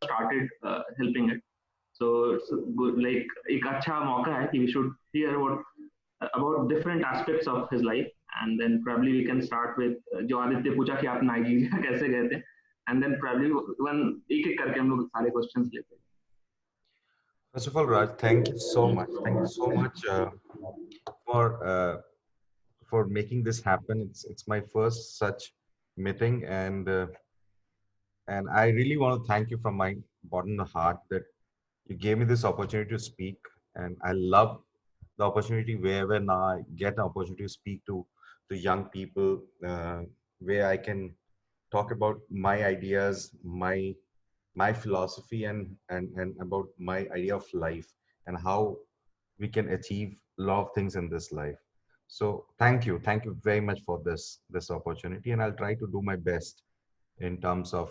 started helping it. So it's like एक अच्छा मौका है कि we should hear what about different aspects of his life, and then probably we can start with जो आदित्य पूछा कि आप नाइजीरिया कैसे गए थे, and then probably one एक एक करके हम लोग सारे questions लेते हैं. First of all, Raj, thank you so much. Thank you so much for for making this happen. It's my first such meeting, and I really want to thank you from my bottom of the heart that you gave me this opportunity to speak. And I love the opportunity wherever now I get an opportunity to speak to young people, where I can talk about my ideas, my philosophy, and about my idea of life and how we can achieve a lot of things in this life. So thank you very much for this opportunity, and I'll try to do my best in terms of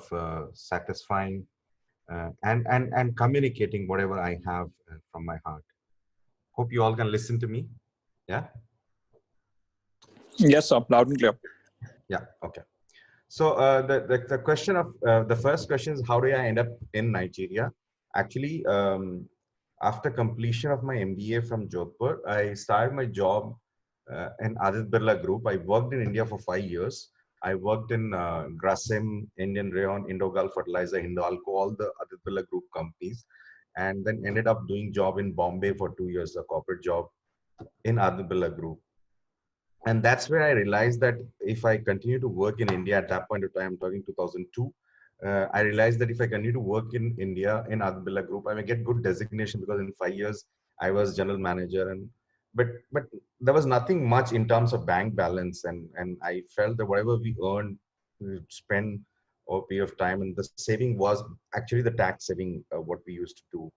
satisfying and communicating whatever I have from my heart. Hope you all can listen to me. Yeah. Yes, sir. Loud and clear. Yeah. Okay. So the question of the first question is, how do I end up in Nigeria? Actually, after completion of my MBA from Jodhpur, I started my job in Aditya Birla Group. I worked in India for 5 years. I worked in Grasim, Indian Rayon, Indogal Fertilizer, Hindalco, all the Aditya Birla Group companies, and then ended up doing job in Bombay for 2 years, a corporate job in Aditya Birla Group. And that's where I realized that if I continue to work in India at that point of time, I'm talking 2002, I realized that if I continue to work in India in Aditya Birla Group, I may get good designation because in 5 years I was general manager, and but there was nothing much in terms of bank balance, and I felt that whatever we earned, we would spend over a period of time, and the saving was actually the tax saving, what we used to do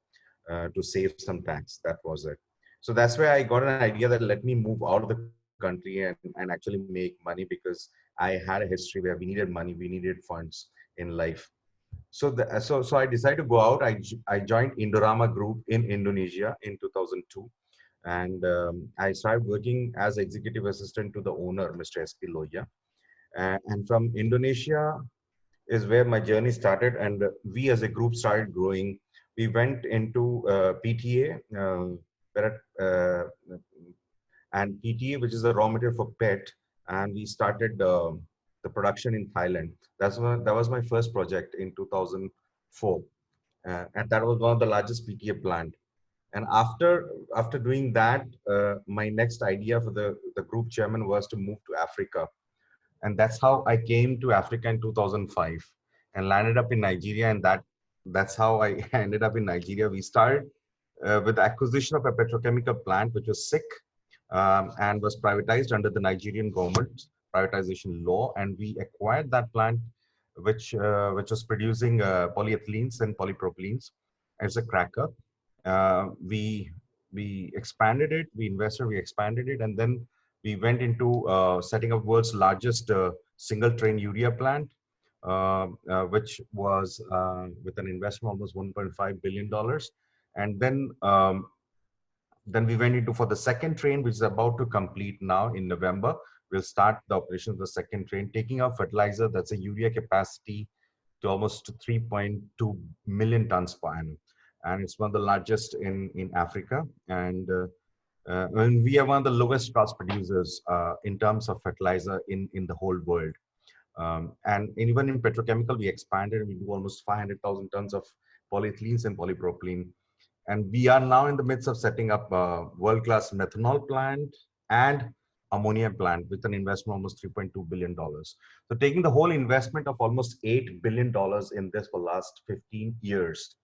to save some tax. That was it. So that's where I got an idea that let me move out of the country and actually make money, because I had a history where we needed money, we needed funds in life. So so I decided to go out. I joined Indorama Group in Indonesia in 2002, and I started working as executive assistant to the owner, Mr. S.P. Loya. And from Indonesia is where my journey started, and we as a group started growing. We went into PTA, and PTA, which is the raw material for PET, and we started the production in Thailand. That was my first project in 2004, and that was one of the largest PTA plant. And after doing that, my next idea for the group chairman was to move to Africa, and that's how I came to Africa in 2005 and landed up in Nigeria, and that's how I ended up in Nigeria. We started with the acquisition of a petrochemical plant, which was sick. And was privatized under the Nigerian government privatization law, and we acquired that plant, which was producing polyethylenes and polypropylenes as a cracker. We expanded it, we invested, we expanded it, and then we went into setting up world's largest single train urea plant, which was with an investment of almost $1.5 billion. And then we went into for the second train, which is about to complete now in November. We'll start the operation of the second train, taking our fertilizer, that's a urea capacity, to almost 3.2 million tons per annum. And it's one of the largest in Africa. And we are one of the lowest cost producers in terms of fertilizer in the whole world. And even in petrochemical, we expanded. We do almost 500,000 tons of polyethylenes and polypropylene. And we are now in the midst of setting up a world-class methanol plant and ammonia plant with an investment of almost $3.2 billion. So taking the whole investment of almost $8 billion in this for last 15 years.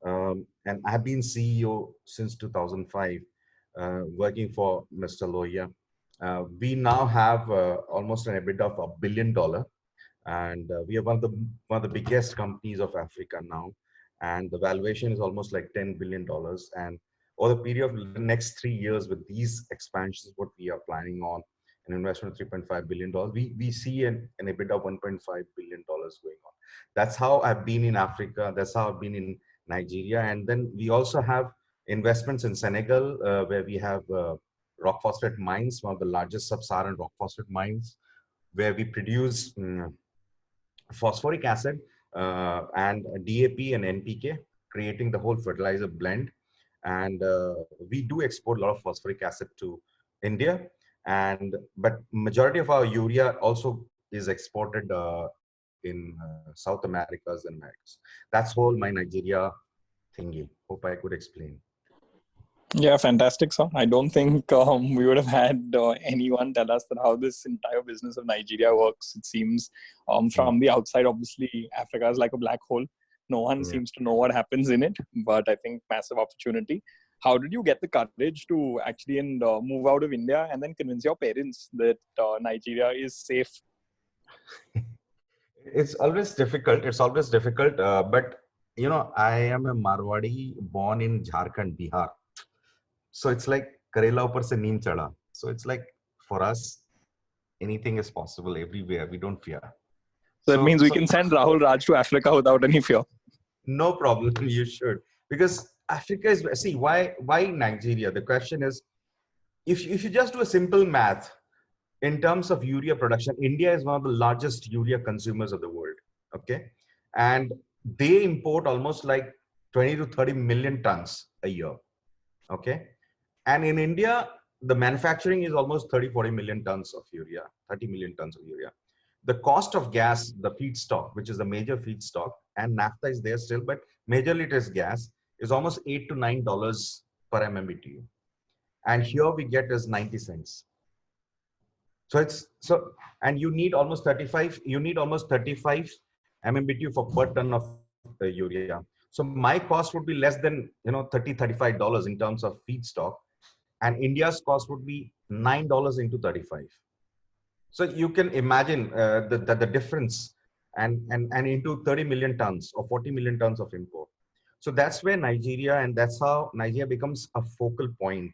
And I've been CEO since 2005, working for Mr. Loya. We now have almost an EBITDA of $1 billion. And we are one of the biggest companies of Africa now. And the valuation is almost like $10 billion. And over the period of the next 3 years with these expansions, what we are planning on, an investment of $3.5 billion, we see an EBITDA of $1.5 billion going on. That's how I've been in Africa. That's how I've been in Nigeria. And then we also have investments in Senegal, where we have rock phosphate mines, one of the largest sub-Saharan rock phosphate mines, where we produce phosphoric acid and DAP and NPK, creating the whole fertilizer blend. And we do export a lot of phosphoric acid to India, but majority of our urea also is exported in South Americas and Americas. That's whole my Nigeria thingy. Hope I could explain. Yeah, fantastic, sir. I don't think we would have had anyone tell us that how this entire business of Nigeria works. It seems from the outside, obviously, Africa is like a black hole. No one seems to know what happens in it, but I think massive opportunity. How did you get the courage to actually move out of India and then convince your parents that Nigeria is safe? It's always difficult. But you know, I am a Marwadi born in Jharkhand, Bihar. So it's like Karela upar se neem chada. So it's like for us, anything is possible everywhere. We don't fear. So that means we can send Rahul Raj to Africa without any fear. No problem. You should, because Africa is, see, why Nigeria? The question is, if you just do a simple math, in terms of urea production, India is one of the largest urea consumers of the world. Okay. And they import almost like 20 to 30 million tons a year. Okay. And in India, the manufacturing is almost 30-40 million tons of urea, 30 million tons of urea. The cost of gas, the feedstock, which is the major feedstock, and naphtha is there still, but majorly it is gas, is almost $8 to $9 per MMBTU. And here we get is 90 cents. And you need almost 35 MMBTU for per ton of urea. So my cost would be less than, $30-$35 in terms of feedstock, and India's cost would be $9 into 35. So you can imagine the difference, and into 30 million tons or 40 million tons of import. So that's where Nigeria, and that's how Nigeria becomes a focal point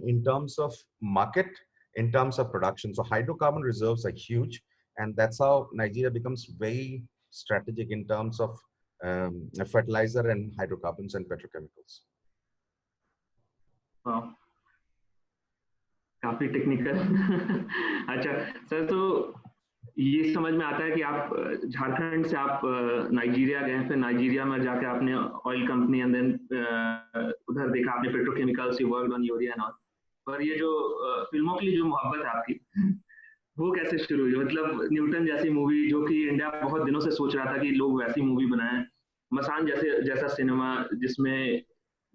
in terms of market, in terms of production. So hydrocarbon reserves are huge, and that's how Nigeria becomes very strategic in terms of fertilizer and hydrocarbons and petrochemicals. Wow. काफी technical अच्छा sir, तो ये समझ में आता है कि आप झारखंड से आप नाइजीरिया गए, फिर नाइजीरिया में जाके आपने ऑयल कंपनी, एंड देन उधर देखा आपने petrochemicals, you worked on urea and all. पर ये जो फिल्मों की जो मोहब्बत है आपकी, वो कैसे शुरू हुई? मतलब न्यूटन जैसी मूवी, जो कि इंडिया बहुत दिनों से सोच रहा था कि लोग वैसी मूवी बनाएं, मसान जैसा सिनेमा जिसमें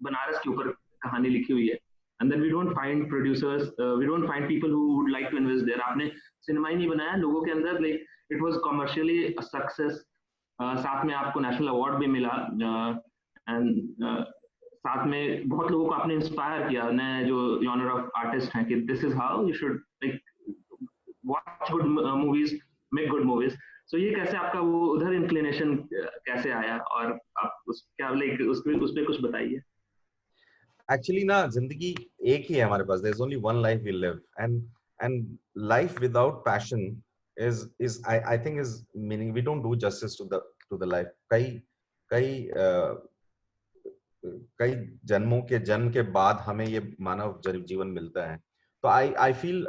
बनारस के ऊपर कहानी लिखी हुई है, and then we don't find producers, we don't find people who would like to invest there. आपने सिनेमा ही नहीं बनाया लोगों के अंदर, like it was commercially a success, साथ में आपको नेशनल अवार्ड भी मिला, and साथ में बहुत लोगों को आपने इंस्पायर किया, नए जो जॉनर ऑफ आर्टिस्ट हैं, कि this is how you should like watch good movies, make good movies. So ये कैसे आपका वो उधर इंक्लिनेशन कैसे आया, और आप उस पे कुछ बताइए। Actually ना, जिंदगी एक ही है हमारे पास. There's only one life we live, and life without passion is I think is meaning, we don't do justice to the life. कई जन्मों के जन्म के बाद हमें ये मानव जीवन मिलता है. So I feel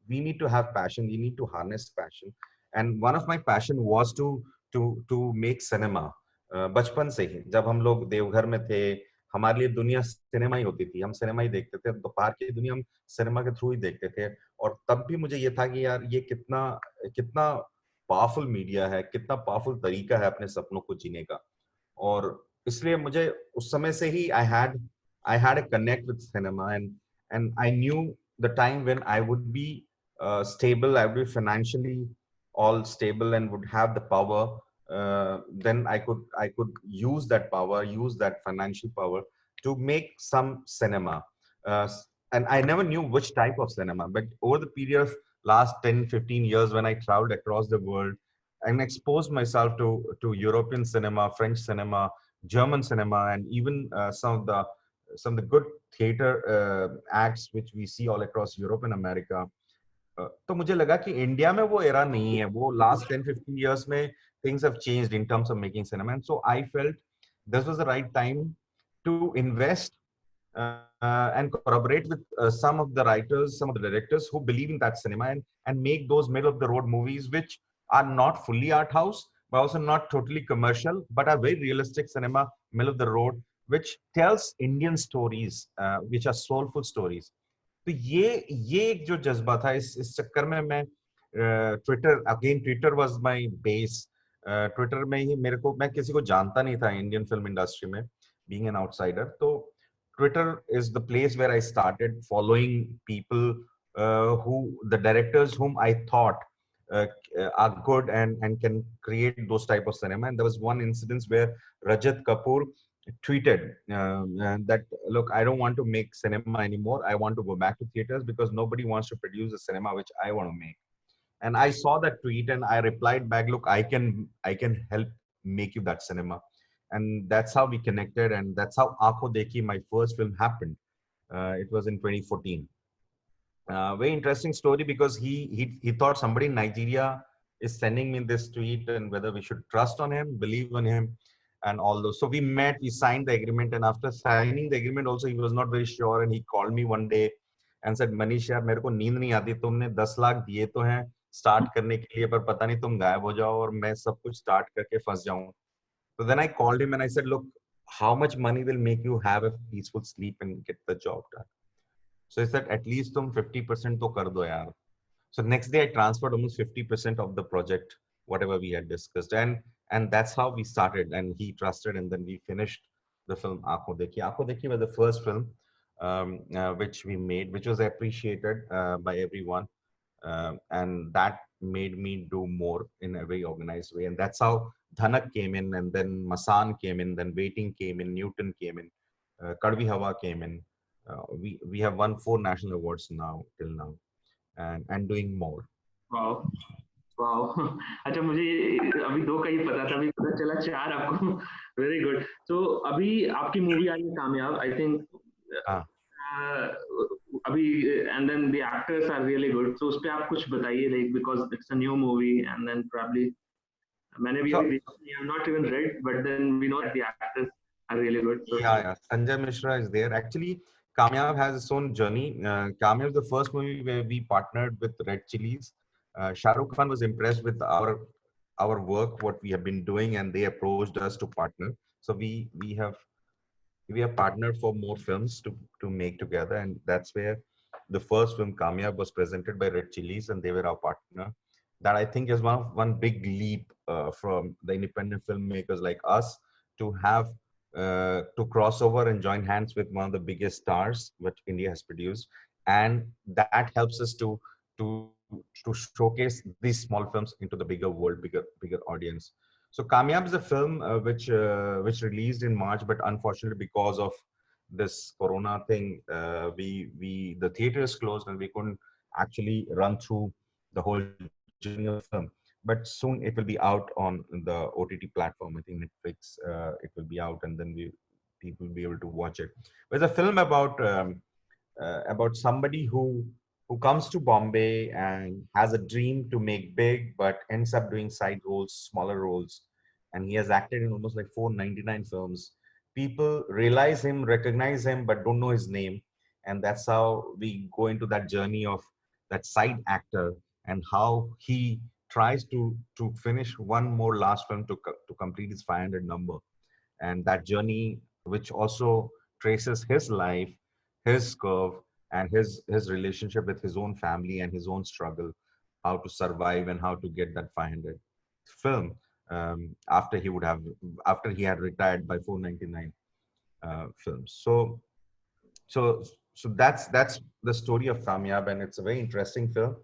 we need to have passion. We need to harness passion, and one of my passion was to make cinema. बचपन से ही जब हम लोग देवघर में थे, हमारे लिए दुनिया सिनेमा ही होती थी, हम सिनेमा ही देखते थे, तो बाहर की दुनिया हम सिनेमा के थ्रू ही देखते थे. और तब भी मुझे ये था कि यार ये कितना पावरफुल मीडिया है, कितना पावरफुल तरीका है अपने सपनों को जीने का. और इसलिए मुझे उस समय से ही I had a connect with cinema, and I knew the time when I would be stable, I would be financially all stable and would have the power. Then I could use that power, use that financial power to make some cinema. And I never knew which type of cinema, but over the period of last 10-15 years, when I traveled across the world and exposed myself to European cinema, French cinema, German cinema, and even some of the good theater acts which we see all across Europe and America. तो मुझे लगा कि India में वो era नहीं है, वो last 10-15 years में things have changed in terms of making cinema, and so I felt this was the right time to invest and collaborate with some of the writers, some of the directors who believe in that cinema, and make those middle of the road movies which are not fully art house, but also not totally commercial, but a very realistic cinema, middle of the road, which tells Indian stories, which are soulful stories. तो ये एक जो जज्बा था, इस चक्कर में मैं Twitter was my base. Twitter में ही मैं किसी को जानता नहीं था इंडियन फिल्म इंडस्ट्री में, बीइंग एन आउटसाइडर. तो Twitter is the place where I started following people, the directors whom I thought uh, are good and can create those type of cinema. And there was one incident where Rajat Kapoor tweeted that, look, I don't want to make cinema anymore. I want to go back to theaters because nobody wants to produce a cinema which I want to make. And I saw that tweet and I replied back, look, I can help make you that cinema. And that's how we connected, and that's how Aakho Dekhi, my first film, happened. It was in 2014. Very interesting story, because he thought somebody in Nigeria is sending me this tweet, and whether we should trust on him, believe on him, and all those. So we met, we signed the agreement, and after signing the agreement also, he was not very sure, and he called me one day and said, Manish यार मेरे को नींद नहीं आती, तुमने 10 लाख दिए तो हैं स्टार्ट करने के लिए, पर पता नहीं तुम गायब हो जाओ और मैं सब कुछ स्टार्ट करके फंस जाऊं. So then I called him and I said, look, how much money will make you have a peaceful sleep and get the job done? So he said, at least तुम 50% तो कर दो यार. So next day I transferred almost 50% of the project, whatever we had discussed. And that's how we started, and he trusted, and then we finished the film Aankho Dekhi. Aankho Dekhi was the first film which we made, which was appreciated by everyone. And that made me do more in a very organized way. And that's how Dhanak came in, and then Masan came in, then Waiting came in, Newton came in, Kadvi Hawa came in. We have won 4 national awards now till now, and doing more. Wow. Wow. अच्छा, मुझे अभी 2 का ही पता था, अभी पता चला 4 आपको. Very good. तो अभी आपकी मूवी आई है कामयाब, आई थिंक. अभी and then the actors are really good. तो उस पे आप कुछ बताइए, like because it's a new movie and then probably मैंने भी अभी I have not even read, but then we know that the actors are really good. Yeah. Sanjay Mishra is there. Actually, Kamyab has its own journey. Kamyab is the first movie where we partnered with Red Chillies. Shah Rukh Khan was impressed with our work, what we have been doing, and they approached us to partner. So we have partnered for more films to make together, and that's where the first film Kamyab was presented by Red Chillies, and they were our partner. That I think is one big leap from the independent filmmakers like us to have to cross over and join hands with one of the biggest stars which India has produced, and that helps us to to showcase these small films into the bigger world, bigger audience. So Kamyab is a film which released in March, but unfortunately because of this Corona thing, the theater is closed and we couldn't actually run through the whole journey of the film. But soon it will be out on the OTT platform. I think Netflix. It will be out, and then people will be able to watch it. It's a film about somebody who comes to Bombay and has a dream to make big, but ends up doing side roles, smaller roles, and he has acted in almost like 499 films. People realize him, recognize him, but don't know his name, and that's how we go into that journey of that side actor and how he tries to finish one more last film to complete his 500 number, and that journey which also traces his life, his curve, and his relationship with his own family and his own struggle, how to survive and how to get that 500 film after he had retired by 499 films. So that's the story of Kamyab, and it's a very interesting film.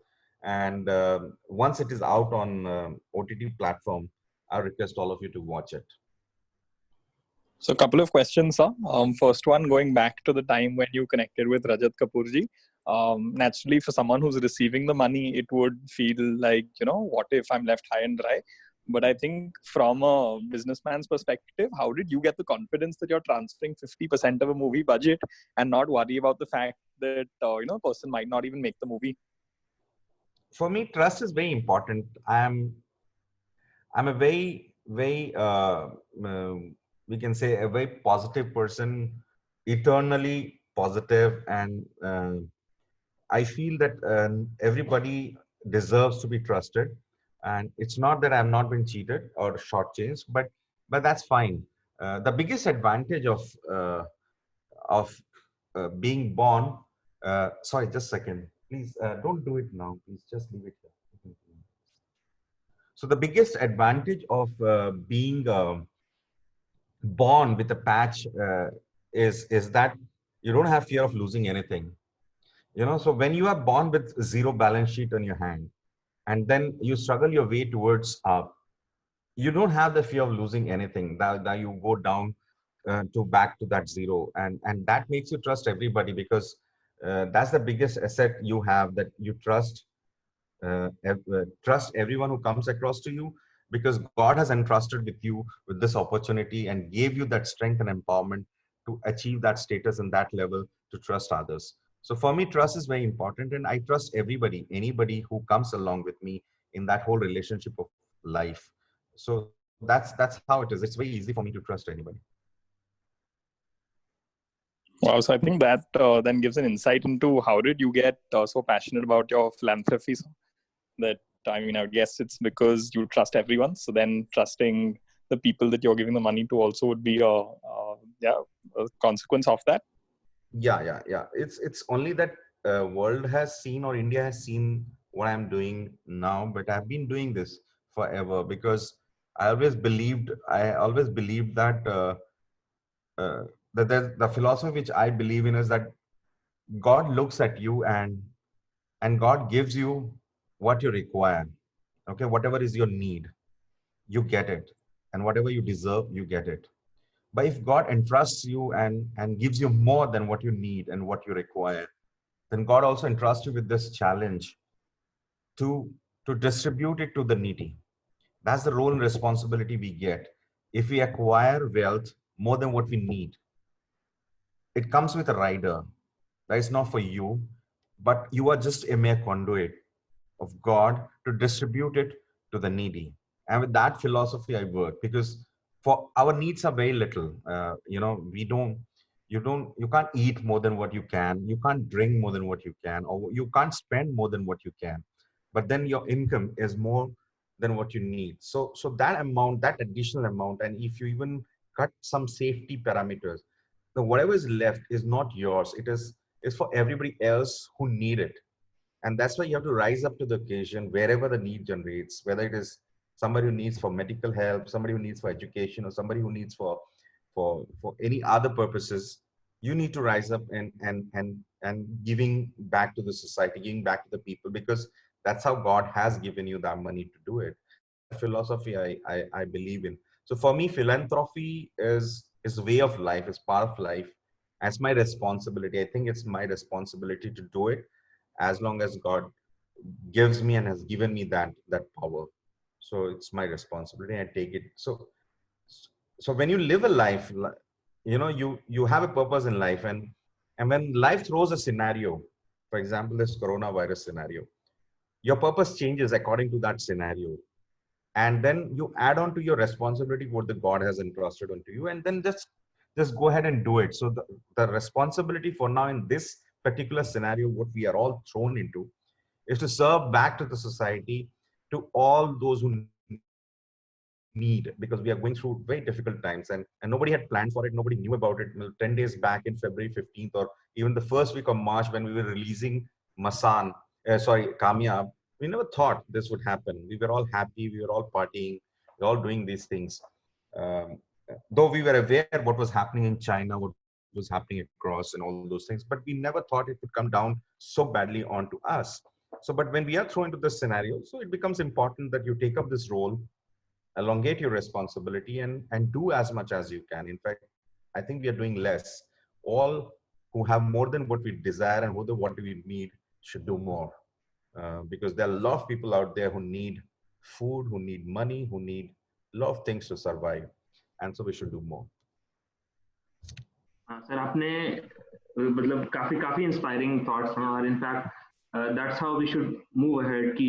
And once it is out on OTT platform, I request all of you to watch it. So a couple of questions, sir. First one, going back to the time when you connected with Rajat Kapoorji. Naturally, for someone who's receiving the money, it would feel like, what if I'm left high and dry? But I think from a businessman's perspective, how did you get the confidence that you're transferring 50% of a movie budget and not worry about the fact that, a person might not even make the movie? For me, trust is very important. I'm a very, very, we can say a very positive person, eternally positive. And I feel that everybody deserves to be trusted. And it's not that I'm not been cheated or shortchanged, but that's fine. The biggest advantage of being born. Sorry, just a second. Please don't do it now. Please just leave it here. So the biggest advantage of being born with a patch is that you don't have fear of losing anything. You know, so when you are born with zero balance sheet on your hand, and then you struggle your way towards up, you don't have the fear of losing anything. That you go down to back to that zero, and that makes you trust everybody, because that's the biggest asset you have, that you trust everyone who comes across to you, because God has entrusted with you with this opportunity and gave you that strength and empowerment to achieve that status and that level, to trust others. So for me, trust is very important, and I trust everybody, anybody who comes along with me in that whole relationship of life. So that's how it is. It's very easy for me to trust anybody. Wow, so I think that then gives an insight into how did you get so passionate about your philanthropy? So that, I mean, I would guess it's because you trust everyone. So then trusting the people that you're giving the money to also would be a consequence of that. Yeah. It's only that world has seen, or India has seen what I'm doing now, but I've been doing this forever, because I always believed that uh, the philosophy which I believe in is that God looks at you, and God gives you what you require. Okay, whatever is your need, you get it, and whatever you deserve, you get it. But if God entrusts you and gives you more than what you need and what you require, then God also entrusts you with this challenge to to distribute it to the needy. That's the role and responsibility we get. If we acquire wealth more than what we need, it comes with a rider. That is not for you, but you are just a mere conduit of God to distribute it to the needy. And with that philosophy, I work, because for our needs are very little. You can't eat more than what you can. You can't drink more than what you can, or you can't spend more than what you can. But then your income is more than what you need. So that amount, that additional amount, and if you even cut some safety parameters, then whatever is left is not yours. Is for everybody else who need it. And that's why you have to rise up to the occasion wherever the need generates, whether it is somebody who needs for medical help, somebody who needs for education, or somebody who needs for any other purposes. You need to rise up and giving back to the society, giving back to the people, because that's how God has given you that money to do it. That's the philosophy I believe in. So for me, philanthropy is a way of life, is part of life. It's my responsibility. I think it's my responsibility to do it, as long as God gives me and has given me that power. So it's my responsibility. I take it. So when you live a life, you have a purpose in life, and when life throws a scenario, for example, this coronavirus scenario, your purpose changes according to that scenario, and then you add on to your responsibility what the God has entrusted onto you, and then just go ahead and do it. So the responsibility for now in this particular scenario, what we are all thrown into, is to serve back to the society, to all those who need, because we are going through very difficult times, and nobody had planned for it, nobody knew about it. 10 days back in February 15th, or even the first week of March, when we were releasing Kamyab, we never thought this would happen. We were all happy, we were all partying, we were all doing these things. um, though we were aware what was happening in China, what was happening across, and all those things, but we never thought it would come down so badly onto us. So but when we are thrown into this scenario, so it becomes important that you take up this role, elongate your responsibility, and do as much as you can. In fact, I think we are doing less. All who have more than what we desire and what we need should do more, because there are a lot of people out there who need food, who need money, who need a lot of things to survive, and so we should do more. Sir आपने मतलब काफी काफी inspiring thoughts हैं, और in fact that's how we should move ahead, कि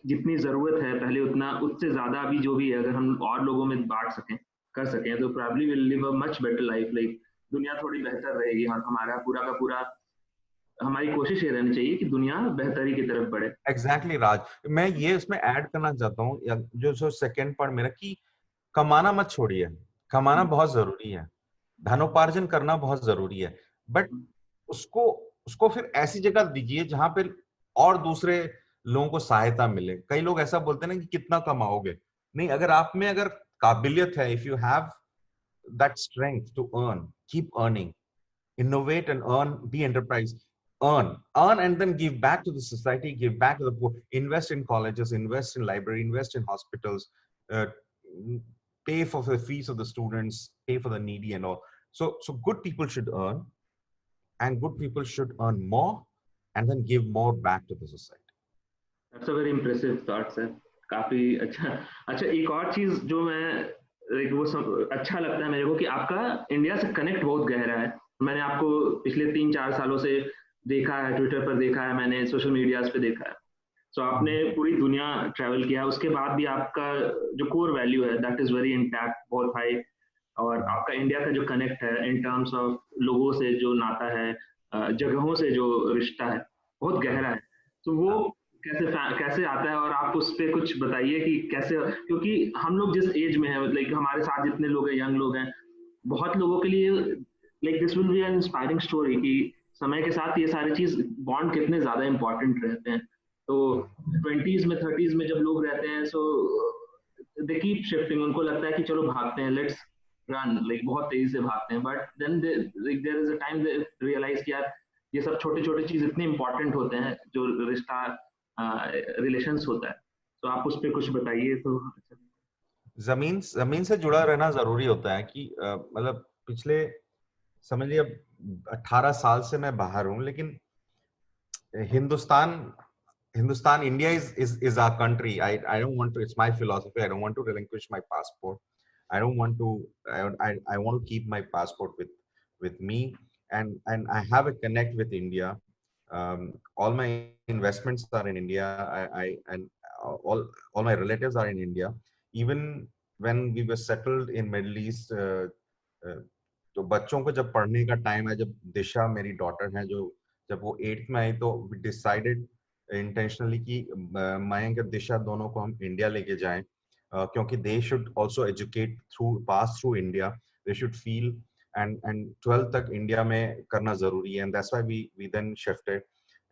जितनी जरूरत है पहले उतना, उससे ज्यादा भी जो भी है अगर हम और लोगों में बांट सकें, कर सकें, तो probably will live a much better life. Like दुनिया थोड़ी बेहतर रहेगी और हमारा पूरा का पूरा हमारी कोशिश ये रहनी चाहिए कि दुनिया बेहतरी की तरफ बढ़े। एग्जैक्टली राज, मैं ये इसमें ऐड करना चाहता हूँ, जो जो सेकंड पार्ट मेरा, कि कमाना मत छोड़िए, कमाना बहुत जरूरी है, धनोपार्जन करना बहुत जरूरी है, बट उसको उसको फिर ऐसी जगह दीजिए जहां पे और दूसरे लोगों को सहायता मिले। कई लोग ऐसा बोलते हैं ना कि कितना कमाओगे, नहीं, अगर आप में अगर काबिलियत है, if you have that strength to earn, keep earning, innovate and earn, be enterprise, earn and then give back to the society, give back to the poor, invest in colleges, invest in library, invest in hospitals, uh, pay for the fees of the students, pay for the needy and all. So good people should earn, and good people should earn more and then give more back to the society. That's a very impressive thought, sir. काफी अच्छा। अच्छा, एक और चीज जो मैं अच्छा लगता है मेरे को कि आपका इंडिया से कनेक्ट बहुत गहरा है। मैंने आपको पिछले 3-4 सालों से देखा है, ट्विटर पर देखा है, मैंने सोशल मीडियाज पे देखा है। सो आपने पूरी दुनिया ट्रैवल किया, उसके बाद भी आपका जो कोर वैल्यू है दैट इज वेरी इंटैक्ट, बहुत हाई। और आपका इंडिया का जो कनेक्ट है इन टर्म्स ऑफ लोगों से जो नाता है, जगहों से जो रिश्ता है, बहुत गहरा है। तो वो कैसे आता है, और आप उस पर कुछ बताइए कि कैसे, क्योंकि हम लोग जिस एज में है, लाइक हमारे साथ जितने लोग हैं, यंग लोग हैं, बहुत लोगों के लिए like this will be N inspiring story कि समय के साथ ये सारी चीज बॉन्ड कितने ज्यादा इंपॉर्टेंट रहते हैं। तो 20s में 30s में जब लोग रहते हैं, सो दे कीप शिफ्टिंग, उनको लगता है कि चलो भागते हैं, लेट्स रन, लाइक बहुत तेजी से भागते हैं, but then there is a time they realize कि यार ये सब छोटे छोटे चीज इतने इंपॉर्टेंट होते हैं, जो रिश्ता रिलेशंस होता है। तो आप उस पर कुछ बताइए। तो जमीन जमीन से जुड़ा रहना जरूरी होता है कि मतलब पिछले समझिए अब 18 साल से मैं बाहर हूं, लेकिन Hindustan, India is our country. I don't want to. It's my philosophy. I don't want to relinquish my passport. I don't want to. I want to keep my passport with me, and I have a connect with India. All my investments are in India. I and all my relatives are in India. Even when we were settled in Middle East, तो बच्चों को जब पढ़ने का time है, जब दिशा मेरी daughter है, जो जब वो 8th में आई, तो डिसाइडेड इंटेंशनली कि मयंक और दिशा दोनों को हम इंडिया लेके जाएं, क्योंकि they should also educate pass through India, they should feel, and 12th तक इंडिया में करना जरूरी है, and that's why we then shifted,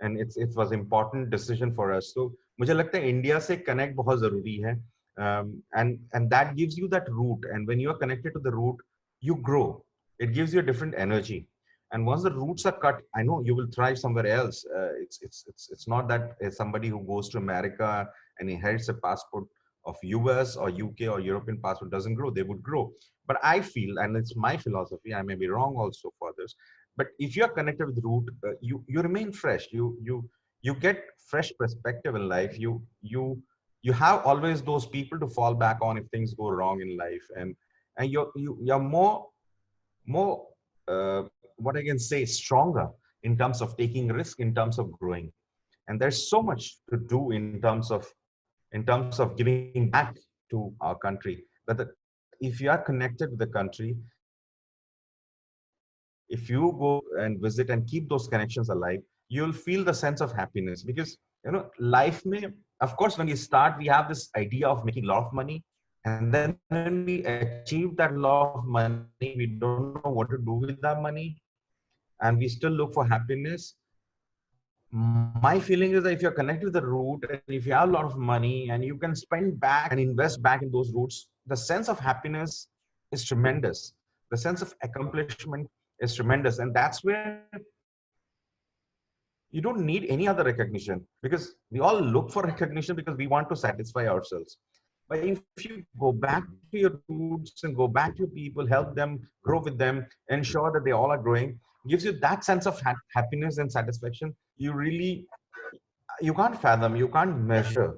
and it was important decision for us. तो मुझे लगता है इंडिया से कनेक्ट बहुत जरूरी है, and that gives you that root, and when you are connected to the root you grow. It gives you a different energy, and once the roots are cut, I know you will thrive somewhere else. It's not that somebody who goes to America and inherits a passport of US or UK or European passport doesn't grow. They would grow, but I feel, and it's my philosophy, I may be wrong also for this, but if you are connected with root, you remain fresh. You get fresh perspective in life. You have always those people to fall back on if things go wrong in life, and you're more what I can say, stronger in terms of taking risk, in terms of growing, and there's so much to do in terms of giving back to our country. But if you are connected with the country, if you go and visit and keep those connections alive, you'll feel the sense of happiness, because life may, of course, when we start, we have this idea of making a lot of money, and then when we achieve that lot of money, we don't know what to do with that money, and we still look for happiness. My feeling is that if you're connected to the root, and if you have a lot of money and you can spend back and invest back in those roots, the sense of happiness is tremendous. The sense of accomplishment is tremendous, and that's where you don't need any other recognition, because we all look for recognition because we want to satisfy ourselves. But if you go back to your roots and go back to your people, help them, grow with them, ensure that they all are growing, gives you that sense of happiness and satisfaction. You can't fathom, you can't measure.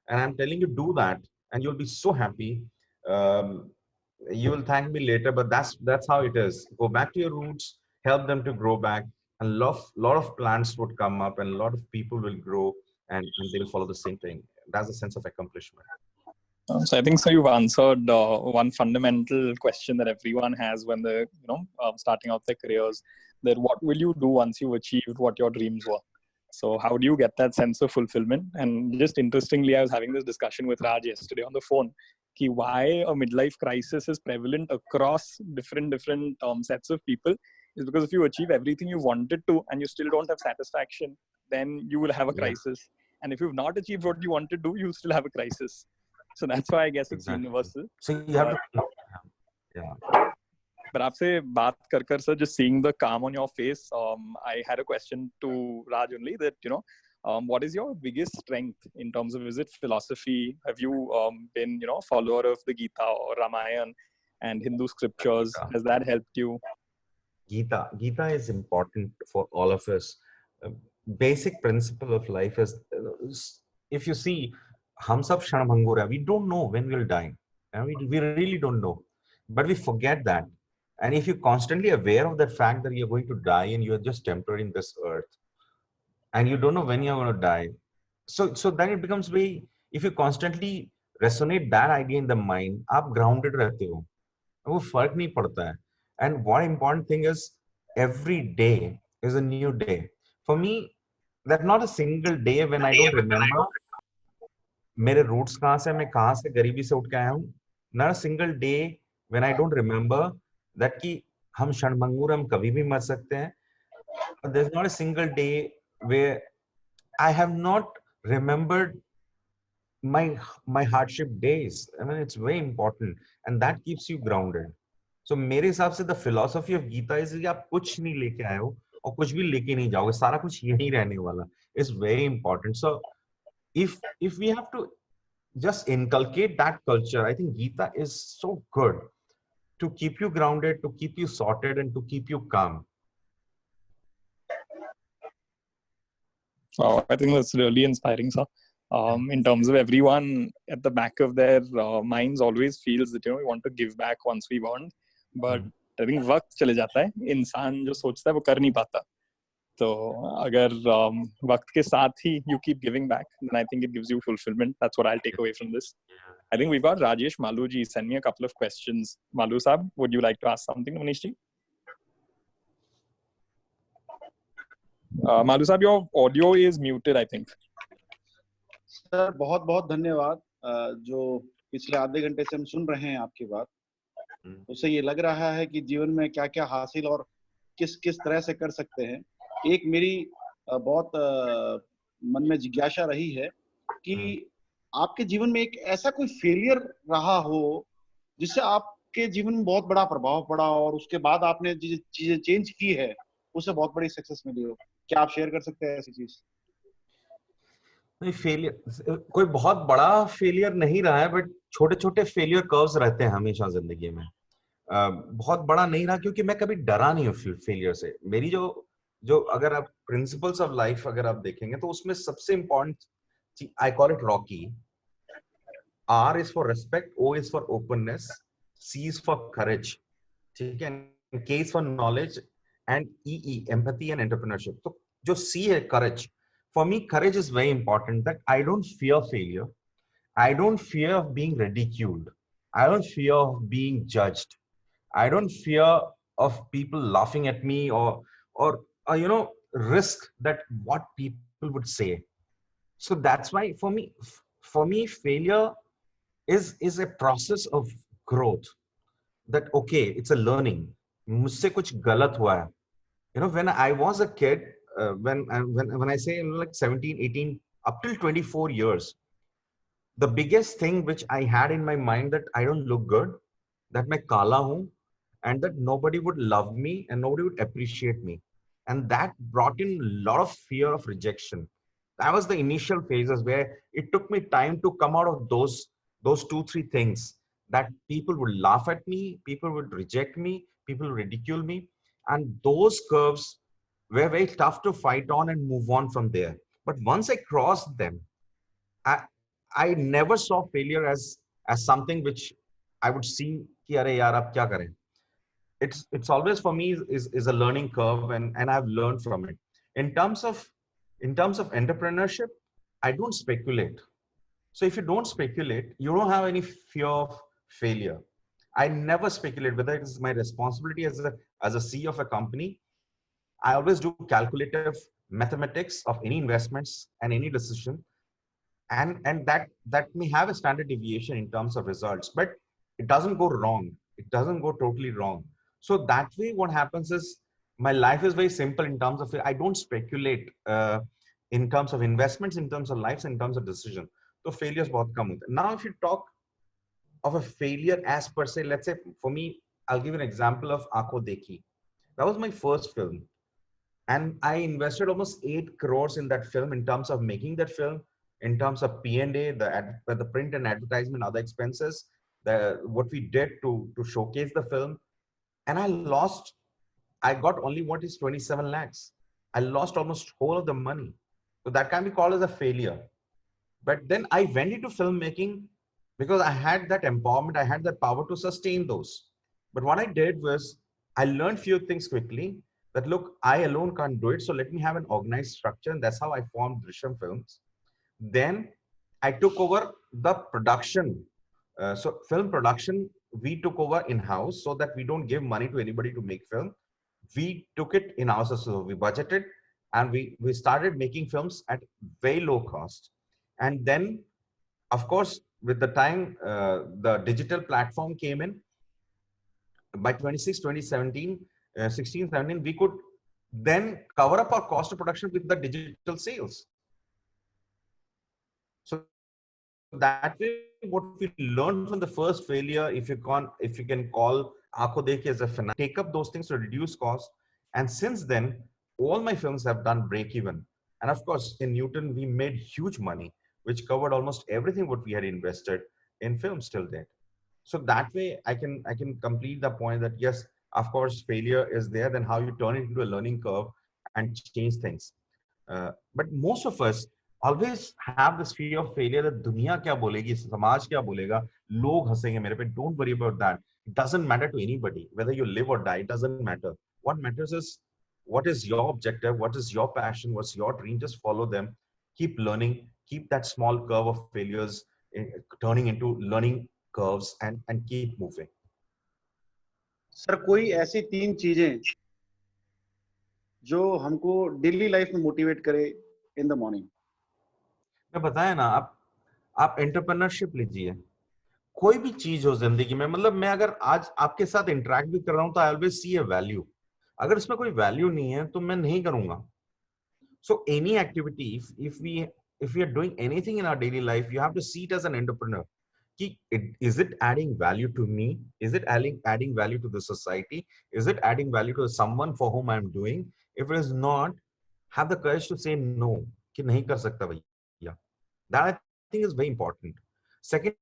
And I'm telling you, do that, and you'll be so happy. Um, you will thank me later, but that's how it is. Go back to your roots, help them to grow back, and lot of plants would come up, and a lot of people will grow, and they will follow the same thing. That's a sense of accomplishment. So I think so you've answered one fundamental question that everyone has when they're starting out their careers, that what will you do once you've achieved what your dreams were? So how do you get that sense of fulfillment? And just interestingly, I was having this discussion with Raj yesterday on the phone, why a midlife crisis is prevalent across different sets of people is because if you achieve everything you wanted to and you still don't have satisfaction, then you will have a crisis. And if you've not achieved what you want to do, you'll still have a crisis. So that's why I guess it's universal. So you have to, But आपसे बात कर sir, just seeing the calm on your face, I had a question to Raj only that, what is your biggest strength in terms of, is it philosophy? Have you been, a follower of the Gita or Ramayana and Hindu scriptures? Has that helped you? Gita is important for all of us. Basic principle of life is, if you see, hum sab kshanbhangura, we don't know when we'll die. We really don't know, but we forget that. And if you're constantly aware of the fact that you're going to die and you're just temporary in this earth, and you don't know when you're going to die, so then it becomes very, if you constantly resonate that idea in the mind, aap grounded rehte ho, wo fark nahi padta hai. And one important thing is, every day is a new day. For me, there's not a single day when I don't remember मेरे roots कहाँ से, मैं कहाँ से गरीबी से उठ के आया हूँ. Not a single day when I don't remember that कि हम क्षणभंगुर, हम कभी भी मर सकते हैं. But there's not a single day where I have not remembered my hardship days. I mean, it's very important, and that keeps you grounded. So मेरे हिसाब से the philosophy of Gita is कि आप कुछ नहीं लेके आए हो और कुछ भी लेके नहीं जाओगे, सारा कुछ यहीं रहने वाला. It's very important. So if we have to just inculcate that culture, I think Gita is so good to keep you grounded, to keep you sorted, and to keep you calm. Wow, I think that's really inspiring, sir. In terms of everyone at the back of their minds always feels that we want to give back once we've earned, but I think वक्त चले जाता है, इंसान जो सोचता है वो कर नहीं पाता. तो अगर वक्त के साथ ही you keep giving back, then I think it gives you fulfillment. That's what I'll take away from this. I think we've got Rajesh Maluji send me a couple of questions. Malu Saab, would you like to ask something, Manish ji? Malu Saab, your audio is muted, I think. Sir बहुत बहुत धन्यवाद. जो पिछले आधे घंटे से हम सुन रहे हैं आपकी बात, उससे ये लग रहा है कि जीवन में क्या क्या हासिल और किस किस तरह से कर सकते हैं. एक मेरी बहुत मन में जिज्ञासा रही है कि आपके जीवन में एक ऐसा कोई फेलियर रहा हो जिससे आपके जीवन में बहुत बड़ा प्रभाव पड़ा और उसके बाद आपने चीजें चेंज की है, उससे बहुत बड़ी सक्सेस मिली हो. क्या आप शेयर कर सकते हैं ऐसी चीज? नहीं, फेलियर कोई बहुत बड़ा फेलियर नहीं रहा है, बट छोटे छोटे फेलियर कर्व्स रहते हैं हमेशा जिंदगी में. बहुत बड़ा नहीं रहा क्योंकि मैं कभी डरा नहीं हूँ फेलियर से. मेरी जो अगर आप प्रिंसिपल्स ऑफ लाइफ अगर आप देखेंगे तो उसमें सबसे important, I call it Rocky. R is for respect, O is for openness, C is for courage, ठीक है, K is for knowledge, and E empathy and entrepreneurship. तो जो C है courage, for me courage is very important. That I don't fear failure, I don't fear of being ridiculed, I don't fear of being judged, I don't fear of people laughing at me or risk that what people would say. So that's why for me failure is a process of growth. That okay, it's a learning. मुझसे कुछ गलत हुआ है. When I was a kid, when I say like 17, 18, up till 24 years, the biggest thing which I had in my mind that I don't look good, that मैं काला हूँ, and that nobody would love me and nobody would appreciate me. And that brought in a lot of fear of rejection. That was the initial phases where it took me time to come out of those 2-3 things, that people would laugh at me, people would reject me, people would ridicule me. And those curves were very tough to fight on and move on from there. But once I crossed them, I never saw failure as something which I would see कि अरे यार अब क्या करें. It's always for me is a learning curve, and I've learned from it. In terms of entrepreneurship, I don't speculate. So if you don't speculate, you don't have any fear of failure. I never speculate whether it is my responsibility as a CEO of a company. I always do calculative mathematics of any investments and any decision, and that may have a standard deviation in terms of results, but it doesn't go wrong. It doesn't go totally wrong. So that way, what happens is my life is very simple in terms of I don't speculate in terms of investments, in terms of lives, in terms of decision. So failures बहुत कम होते हैं. Now, if you talk of a failure as per se, let's say for me, I'll give an example of Aankhon Dekhi. That was my first film. And I invested almost 8 crores in that film in terms of making that film, in terms of P&A, the print and advertisement, other expenses, what we did to showcase the film. And I got only what is 27 lakhs. I lost almost whole of the money. So that can be called as a failure. But then I went into filmmaking because I had that empowerment, I had that power to sustain those. But what I did was I learned few things quickly that look, I alone can't do it. So let me have an organized structure. And that's how I formed Drishyam Films. Then I took over the production. So film production, we took over in-house so that we don't give money to anybody to make film. We took it in-house. So we budgeted and we started making films at very low cost. And then, of course, with the time, the digital platform came in. By 2017, we could then cover up our cost of production with the digital sales. So that way, what we learned from the first failure, if you can call Aankhon Dekhi as a finance, take up those things to reduce cost. And since then, all my films have done break even. And of course, in Newton, we made huge money, which covered almost everything what we had invested in films till date. So that way, I can complete the point that yes, of course, failure is there. Then how you turn it into a learning curve and change things. But most of us always have this fear of failure that दुनिया क्या बोलेगी, समाज क्या बोलेगा, लोग हंसेंगे मेरे पे. Don't worry about that. It doesn't matter to anybody whether you live or die. It doesn't matter. What matters is what is your objective, what is your passion, what's your dream. Just follow them. Keep learning. Keep that small curve of failures turning into learning curves and keep moving. Sir कोई ऐसी 3 चीजें जो हमको daily life में motivate करे in the morning. मैं बताया ना, आप एंटरप्रेन्योरशिप लीजिए. कोई भी चीज हो जिंदगी में, मतलब मैं अगर आज आपके साथ इंटरेक्ट भी कर रहा हूं तो I always see a value. अगर इसमें कोई वैल्यू नहीं है तो मैं नहीं करूंगा. So any activity, if we are doing anything in our daily life, you have to see it as an entrepreneur. Is it adding value to me? Is it adding value to the society? Is it adding value to someone for whom I'm doing? If it is not, have the courage to say no, कि नहीं कर सकता भैया. That I think is very important. Second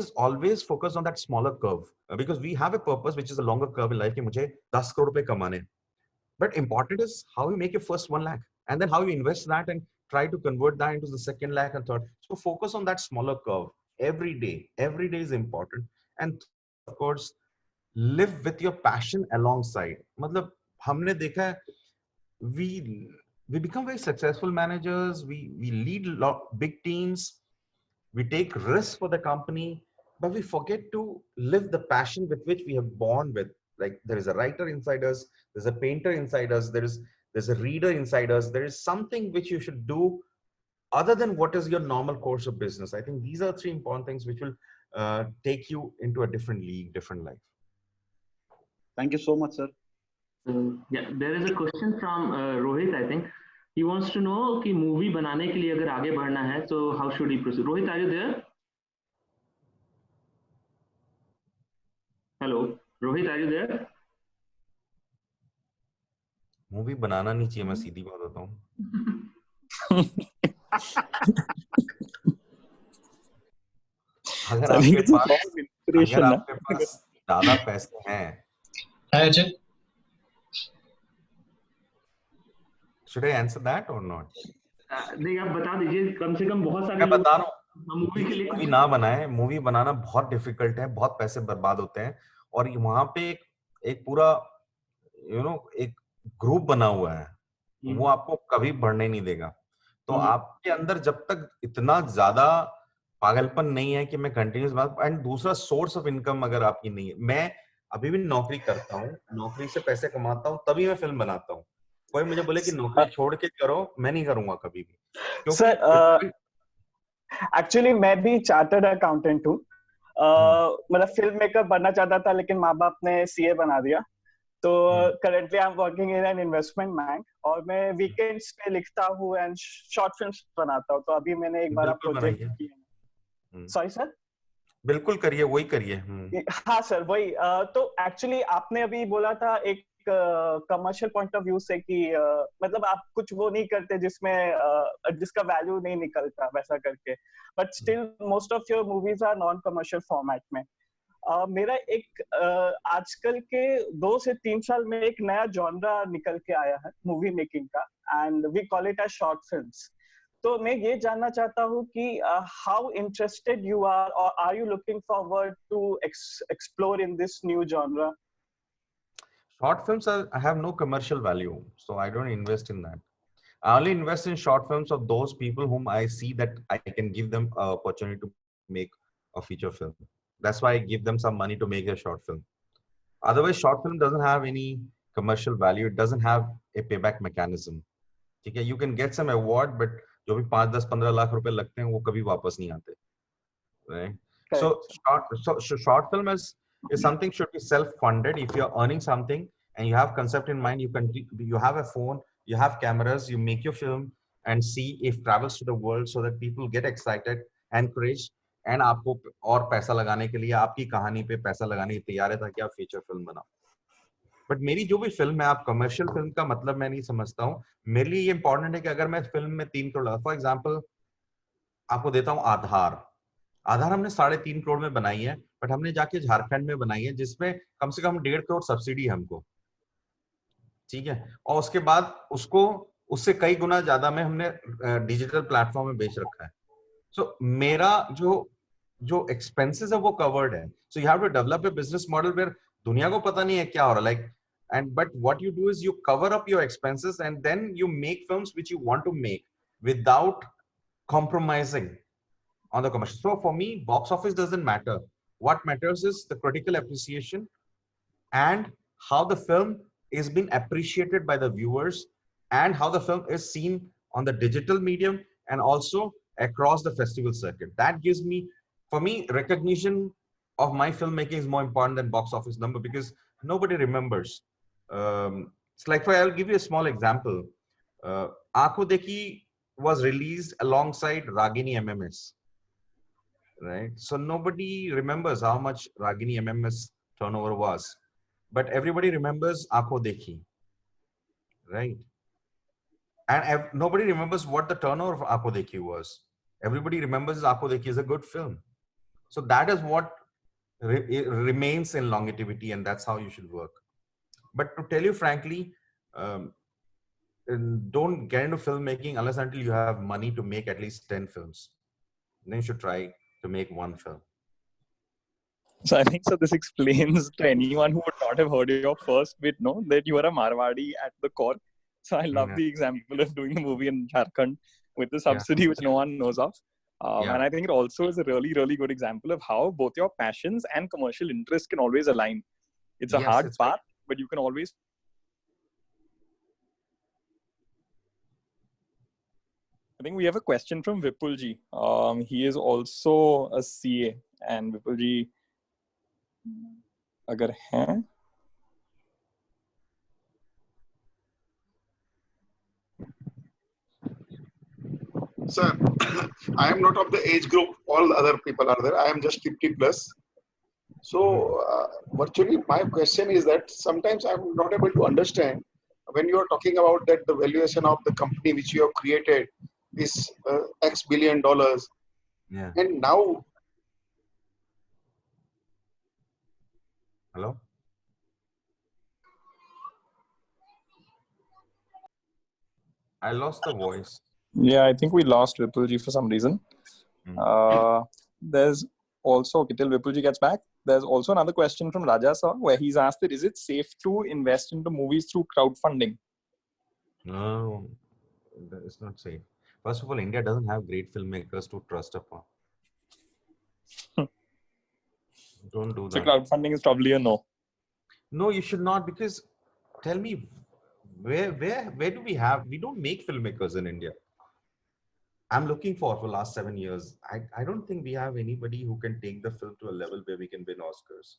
is always focus on that smaller curve, because we have a purpose which is a longer curve in life कि मुझे 10 crore रुपए कमाने. But important is how you make your first 1 lakh and then how you invest that and try to convert that into the 2nd lakh and 3rd. So focus on that smaller curve every day. Every day is important. And of course, live with your passion alongside. मतलब हमने देखा है, we become very successful managers. We lead big teams. We take risks for the company, but we forget to live the passion with which we have born with. Like there is a writer inside us, there's a painter inside us, there's a reader inside us. There is something which you should do other than what is your normal course of business. I think these are 3 important things which will take you into a different league, different life. Thank you so much, sir. Yeah, there is a question from Rohit. I think he wants to know कि movie बनाने के लिए अगर आगे बढ़ना है, so how should he proceed? Rohit, are you there? Hello, Rohit, are you there? Movie बनाना नहीं चाहिए, मैं सीधी बात बताऊं. अगर आपके पास ज्यादा पैसे हैं, should I answer that or not? नहीं, आप बता दीजिए. कम से कम बहुत सारे मैं बता रहा हूँ, मूवी के लिए मूवी ना बनाए. मूवी बनाना बहुत डिफिकल्ट है, बहुत पैसे बर्बाद होते हैं. और वहां पे एक पूरा एक ग्रुप बना हुआ है, वो आपको कभी बढ़ने नहीं देगा. तो आपके अंदर जब तक इतना ज्यादा पागलपन नहीं है कि मैं कंटिन्यूस बात, एंड दूसरा सोर्स ऑफ इनकम अगर आपकी नहीं है, मैं अभी भी नौकरी करता हूँ, नौकरी से पैसे कमाता हूँ, तभी मैं फिल्म बनाता हूँ। कोई मुझे बोले कि नौकरी छोड़ के करो, मैं नहीं करूंगा कभी भी, क्योंकि एक्चुअली मैं भी चार्टर्ड अकाउंटेंट हूँ। मतलब फिल्म मेकर बनना चाहता था, लेकिन माँ बाप ने सीए बना दिया। तो currently I am working in an investment bank, और मैं वीकेंड्स पे लिखता हूँ एंड शॉर्ट फिल्म्स बनाता हूँ। तो अभी मैंने एक बार प्रोजेक्ट किया। Sorry sir? बिल्कुल करिए, वही करिए। हाँ सर, वही। तो एक्चुअली आपने अभी बोला था एक कमर्शियल पॉइंट ऑफ व्यू से कि मतलब आप कुछ वो नहीं करते जिसमें जिसका वैल्यू नहीं निकलता वैसा करके, but still most of your movies are non commercial format में। मेरा एक आजकल के 2 से 3 साल में एक नया जॉनरा निकल के आया है मूवी मेकिंग का, and we call it as short films. तो मैं ये जानना चाहता हूँ कि हाउ इंटरेस्टेड यू आर, और are you looking forward to explore in this new genre? Short films have no commercial value, so I don't invest in that. I only invest in short films of those people whom I see that I can give them an opportunity to make a feature film. That's why I give them some money to make a short film. Otherwise, short film doesn't have any commercial value. It doesn't have a payback mechanism. Okay, you can get some award, but जो भी 5, 10, 15 लाख रुपए लगते हैं वो कभी वापस नहीं आते, right? So short film is something should be self-funded. If you're earning something and you have concept in mind, you have a phone, you have cameras, you make your film and see if travels to the world so that people get excited, encouraged, and आपको और पैसा लगाने के लिए, आपकी कहानी पे पैसा लगाने की तैयार है ताकि आप फीचर फिल्म बनाओ। बट मेरी जो भी फिल्म है, आप कमर्शियल फिल्म का मतलब मैं नहीं समझता हूँ। मेरे लिए ये इंपॉर्टेंट है कि अगर मैं फिल्म में 3 करोड़ लगा, फॉर एग्जाम्पल आपको देता हूँ आधार हमने 3.5 करोड़ में बनाई है, बट हमने जाके झारखंड में बनाई है जिसमें कम से कम 1.5 करोड़ सब्सिडी है हमको, ठीक है। और उसके बाद उसको उससे कई गुना ज्यादा में हमने डिजिटल प्लेटफॉर्म में बेच रखा है। सो मेरा जो एक्सपेंसेस है वो कवर्ड है। So you have to develop a business model where दुनिया को पता नहीं है क्या हो रहा है, like, and but what you do is you cover up your expenses and then you make films which you want to make without compromising on the commercial. So for me, box office doesn't matter. What matters is the critical appreciation and how the film is being appreciated by the viewers, and how the film is seen on the digital medium and also across the festival circuit. That gives me, for me, recognition of my filmmaking is more important than box office number, because nobody remembers. It's like, I'll give you a small example. Aankhon Dekhi was released alongside Ragini MMS, right? So nobody remembers how much Ragini MMS turnover was, but everybody remembers Aankhon Dekhi, right? And nobody remembers what the turnover of Aankhon Dekhi was. Everybody remembers Aankhon Dekhi is a good film. So that is what remains in longevity, and that's how you should work. But to tell you frankly, don't get into filmmaking unless until you have money to make at least 10 films. Then you should try to make 1 film. So I think so this explains to anyone who would not have heard your first bit, no, that you are a Marwadi at the core. So I love the example of doing a movie in Jharkhand with the subsidy which no one knows of. And I think it also is a really, really good example of how both your passions and commercial interests can always align. It's a hard path, but you can always. I think we have a question from Vipulji. He is also a CA, and Vipulji, agar hai. Sir, I am not of the age group all other people are there. I am just 50 plus. So virtually my question is that sometimes I'm not able to understand when you are talking about that the valuation of the company which you have created is X billion dollars. Yeah. And now. Hello? I lost the voice. Yeah, I think we lost Vipulji for some reason. There's also, okay, till Vipulji gets back, there's also another question from Raja Sir where he's asked that, is it safe to invest into movies through crowdfunding? No, it's not safe. First of all, India doesn't have great filmmakers to trust upon. Don't do So that. crowdfunding is probably a no. No, you should not, because tell me, where do we don't make filmmakers in India. I'm looking for last 7 years. I don't think we have anybody who can take the film to a level where we can win Oscars.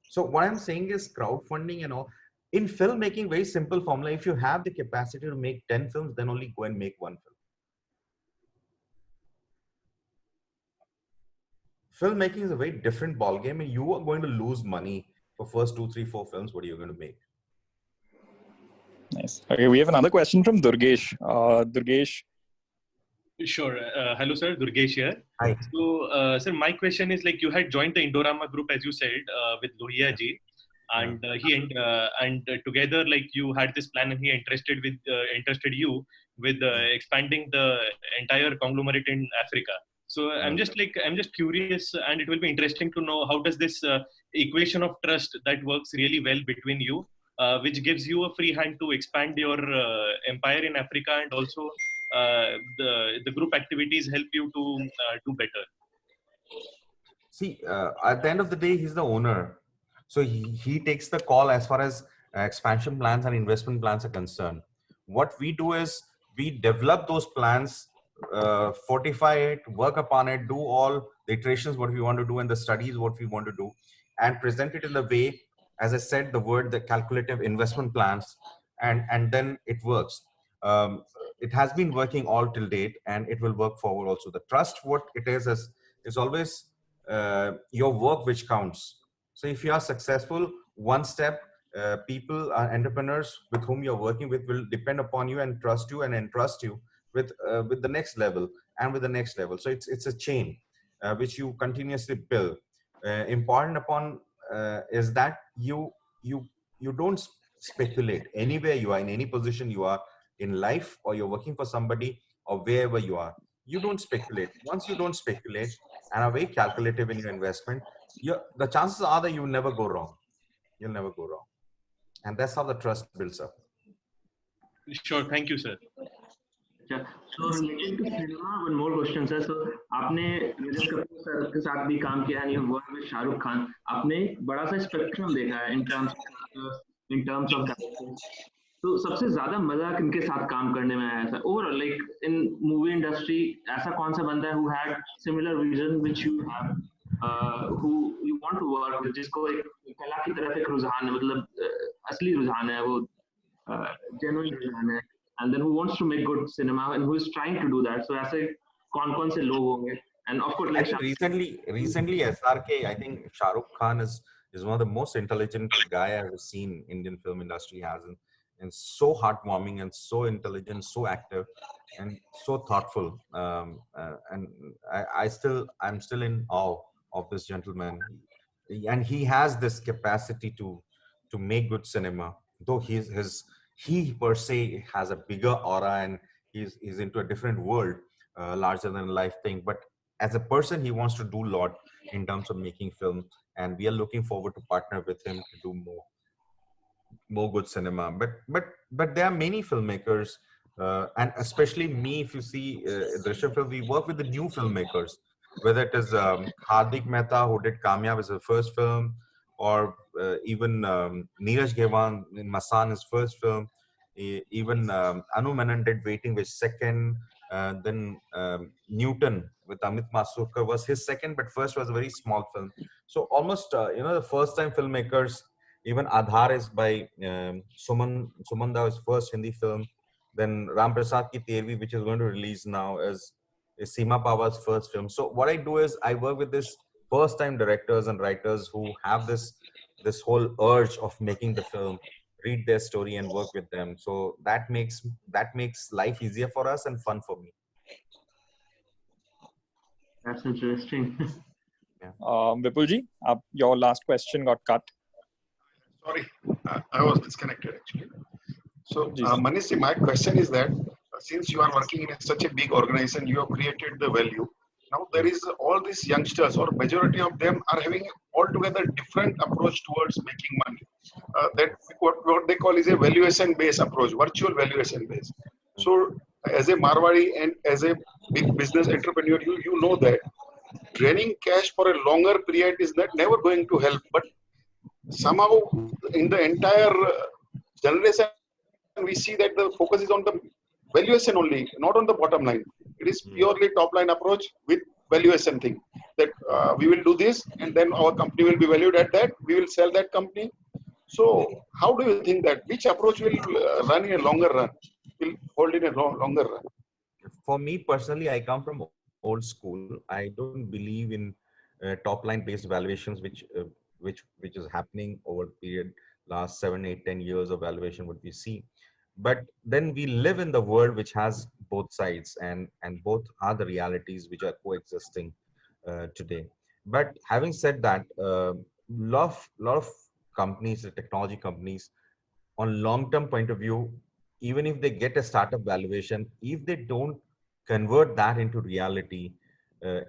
So what I'm saying is crowdfunding and all. In filmmaking, very simple formula. If you have the capacity to make 10 films, then only go and make one film. Filmmaking is a very different ballgame, and you are going to lose money for first 2, 3, 4 films. What are you going to make? Nice. Okay, we have another question from Durgesh. Durgesh. Sure. Hello, sir. Durgesh here. Hi. So, sir, my question is, like, you had joined the Indorama group, as you said, with Lohia ji, and together, like, you had this plan, and he entrusted you with expanding the entire conglomerate in Africa. So I'm just curious, and it will be interesting to know how does this equation of trust that works really well between you, which gives you a free hand to expand your empire in Africa, and also the group activities help you to do better. See, at the end of the day, he's the owner. So he takes the call as far as expansion plans and investment plans are concerned. What we do is we develop those plans, fortify it, work upon it, do all the iterations, what we want to do, and the studies, what we want to do, and present it in the way, as I said, the calculative investment plans, and then it works. It has been working all till date, and it will work forward also. The trust, what it is always your work which counts. So if you are successful, one step, people, entrepreneurs with whom you're working with will depend upon you and trust you and entrust you with the next level and with the next level. So it's a chain which you continuously build. Important upon is that you don't speculate anywhere you are, in any position you are in life, or you're working for somebody, or wherever you are. You don't speculate. Once you don't speculate and are very calculative in your investment, the chances are that you'll never go wrong. You'll never go wrong. And that's how the trust builds up. Sure. Thank you, sir. So related to cinema, one more question, sir. So आपने Neeraj Kapoor sir के साथ भी काम किया है, you worked with Shahrukh Khan. आपने बड़ा सा स्पेक्ट्रम देखा है in terms of characters. तो सबसे ज्यादा मजा किनके साथ काम करने में आया sir? Overall, like in movie industry, ऐसा कौन सा बंदा है who had similar vision which you have, who you want to work with, जिसको एक कला की तरफ एक रुझान है, मतलब असली रुझान है, वो genuine रुझान है, and then who wants to make good cinema and who is trying to do that. So ऐसे कौन से लोग होंगे? And of course, like recently SRK, I think Shah Rukh Khan is one of the most intelligent guy I've seen Indian film industry has, and so heartwarming and so intelligent, so active, and so thoughtful. And I'm still in awe of this gentleman, and he has this capacity to make good cinema. Though he per se has a bigger aura, and he's into a different world, larger than life thing. But as a person, he wants to do a lot in terms of making film, and we are looking forward to partner with him to do more good cinema. But there are many filmmakers, and especially me. If you see Drishyam film, we work with the new filmmakers, whether it is Hardik Mehta, who did Kamyab as his first film, or even Neeraj Gewan in Masan, his first film. Even Anu Menon did Waiting, which second. Then Newton with Amit Masukar was his second, but first was a very small film. So almost the first time filmmakers. Even Aadhar is by Sumanda's first Hindi film. Then Ram Prasad Ki Tervi, which is going to release now, is Seema Pawa's first film. So what I do is I work with this first time directors and writers who have this whole urge of making the film, read their story and work with them. So that makes life easier for us and fun for me. That's interesting. Yeah. Vipulji, your last question got cut. Sorry, I was disconnected actually. So, Manish, my question is that since you are working in such a big organization, you have created the value. Now there is all these youngsters, or majority of them are having altogether different approach towards making money. That what they call is a valuation based approach, virtual valuation based. So as a Marwari and as a big business entrepreneur, you know that draining cash for a longer period is not never going to help. But somehow in the entire generation, we see that the focus is on the valuation only, not on the bottom line. It is purely top line approach with valuation thing that we will do this and then our company will be valued at that. We will sell that company. So how do you think that which approach will run in a longer run, will hold in a longer run? For me personally, I come from old school. I don't believe in top line based valuations, which is happening over period last 7, 8, 10 years of valuation what we see. But then we live in the world which has both sides, and both are the realities which are coexisting today. But having said that, lot of companies, the technology companies, on long term point of view, even if they get a startup valuation, if they don't convert that into reality,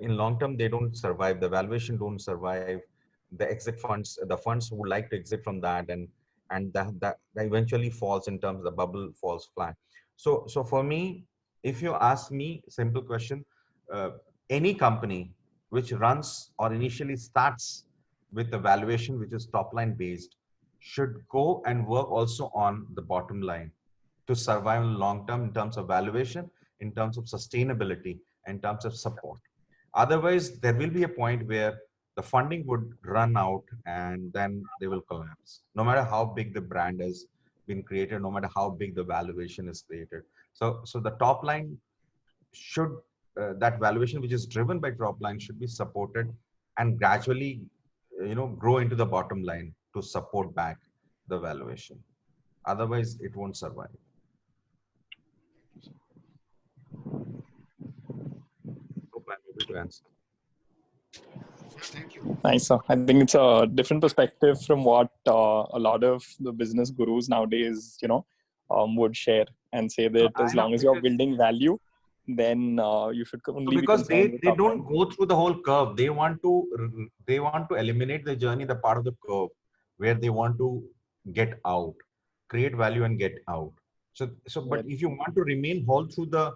in long term they don't survive, the valuation don't survive, the exit funds, the funds would like to exit from that, and that eventually falls in terms of the bubble falls flat. So for me, if you ask me, simple question, uh, any company which runs or initially starts with the valuation which is top line based should go and work also on the bottom line to survive in long term in terms of valuation, in terms of sustainability, in terms of support. Otherwise, there will be a point where the funding would run out and then they will collapse. No matter how big the brand has been created, no matter how big the valuation is created. So the top line should, that valuation which is driven by top line should be supported and gradually, grow into the bottom line to support back the valuation. Otherwise, it won't survive. Hope I'm able to answer. Thank you. Nice. I think it's a different perspective from what a lot of the business gurus nowadays, would share and say that as long as you're building value, then you should only because be concerned they with don't go through the whole curve. They want to eliminate the journey, the part of the curve where they want to get out, create value and get out. But if you want to remain whole through the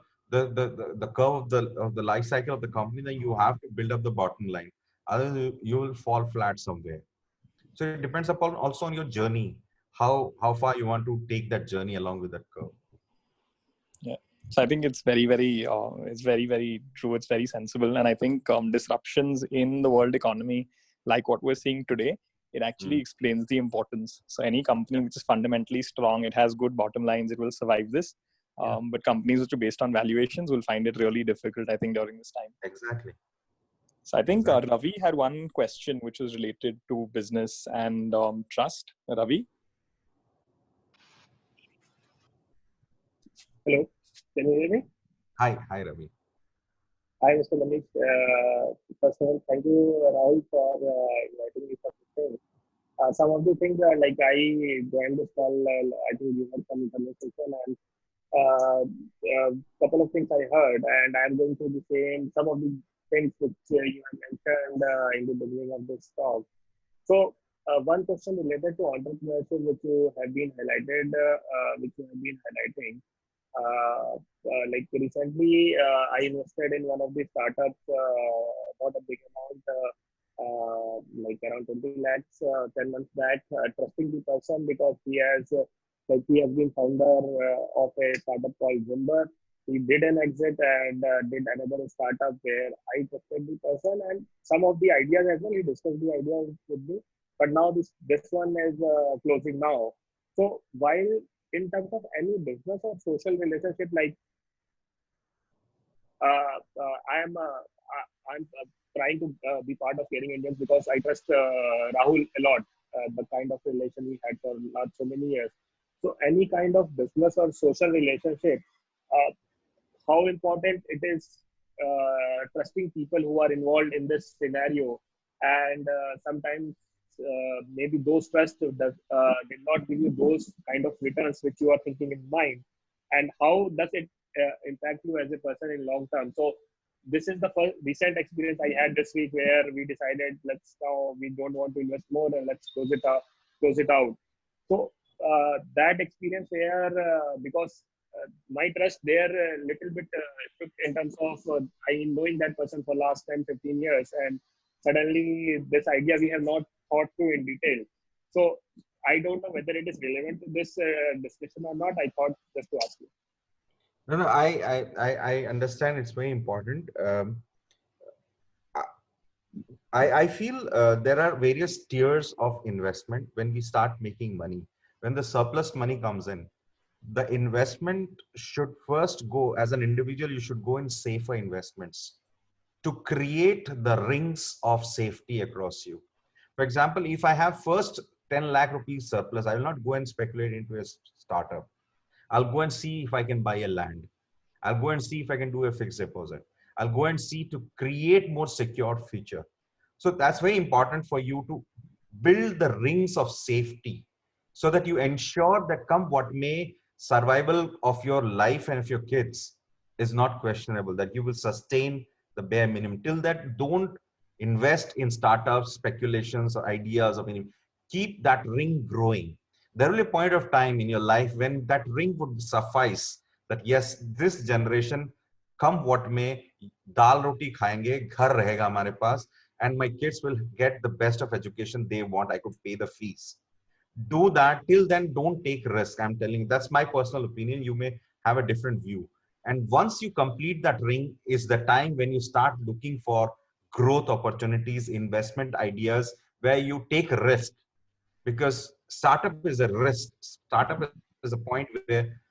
curve of the life cycle of the company, then you have to build up the bottom line. Otherwise, you will fall flat somewhere. So it depends upon also on your journey, how far you want to take that journey along with that curve. Yeah. So I think it's very, very true. It's very sensible. And I think disruptions in the world economy, like what we're seeing today, it actually explains the importance. So any company which is fundamentally strong, it has good bottom lines, it will survive this. But companies which are based on valuations will find it really difficult, I think, during this time. Exactly. So I think Ravi had one question which was related to business and trust. Ravi? Hello, can you hear me? Hi, Ravi. Hi, Mr. Manish. First of all, thank you, Rahul, for inviting me for this thing. Some of the things are like I joined this call, I think you had some conversation, and couple of things I heard, and I'm going through the same, some of the things which you have mentioned in the beginning of this talk. So, one question related to entrepreneurship, which you have been highlighted, highlighting. Like recently, I invested in one of the startups, not a big amount, like around 20 lakhs, 10 months back, trusting the person because he has been founder of a startup called Zimber. He did an exit and did another startup where I trusted the person and some of the ideas as well. He discussed the ideas with me, but now this one is closing now. So while in terms of any business or social relationship, like I'm trying to be part of Caring Indians because I trust Rahul a lot, the kind of relation we had for last so many years. So any kind of business or social relationship, how important it is trusting people who are involved in this scenario, and sometimes maybe those trust did not give you those kind of returns which you are thinking in mind, and how does it impact you as a person in long term? So this is the first recent experience I had this week where we decided we don't want to invest more and let's close it out. So that experience where because my trust there a little bit shook in terms of I knowing that person for last 10, 15 years, and suddenly this idea we have not thought through in detail. So I don't know whether it is relevant to this discussion or not. I thought just to ask you. No, no, I understand it's very important. I feel there are various tiers of investment when we start making money. When the surplus money comes in, the investment should first go, as an individual, you should go in safer investments to create the rings of safety across you. For example, if I have first 10 lakh rupees surplus, I will not go and speculate into a startup. I'll go and see if I can buy a land. I'll go and see if I can do a fixed deposit. I'll go and see to create more secured future. So that's very important for you to build the rings of safety so that you ensure that come what may, survival of your life and of your kids is not questionable, that you will sustain the bare minimum. Till that, don't invest in startups, speculations, or ideas of any. Keep that ring growing. There will be a point of time in your life when that ring would suffice, that yes, this generation, come what may, dal roti khayenge, ghar rahega hamare paas, and my kids will get the best of education they want. I could pay the fees. Do that. Till then, don't take risk. I'm telling you, that's my personal opinion. You may have a different view. And once you complete that ring is the time when you start looking for growth opportunities, investment ideas, where you take risk, because startup is a risk. Startup is a point where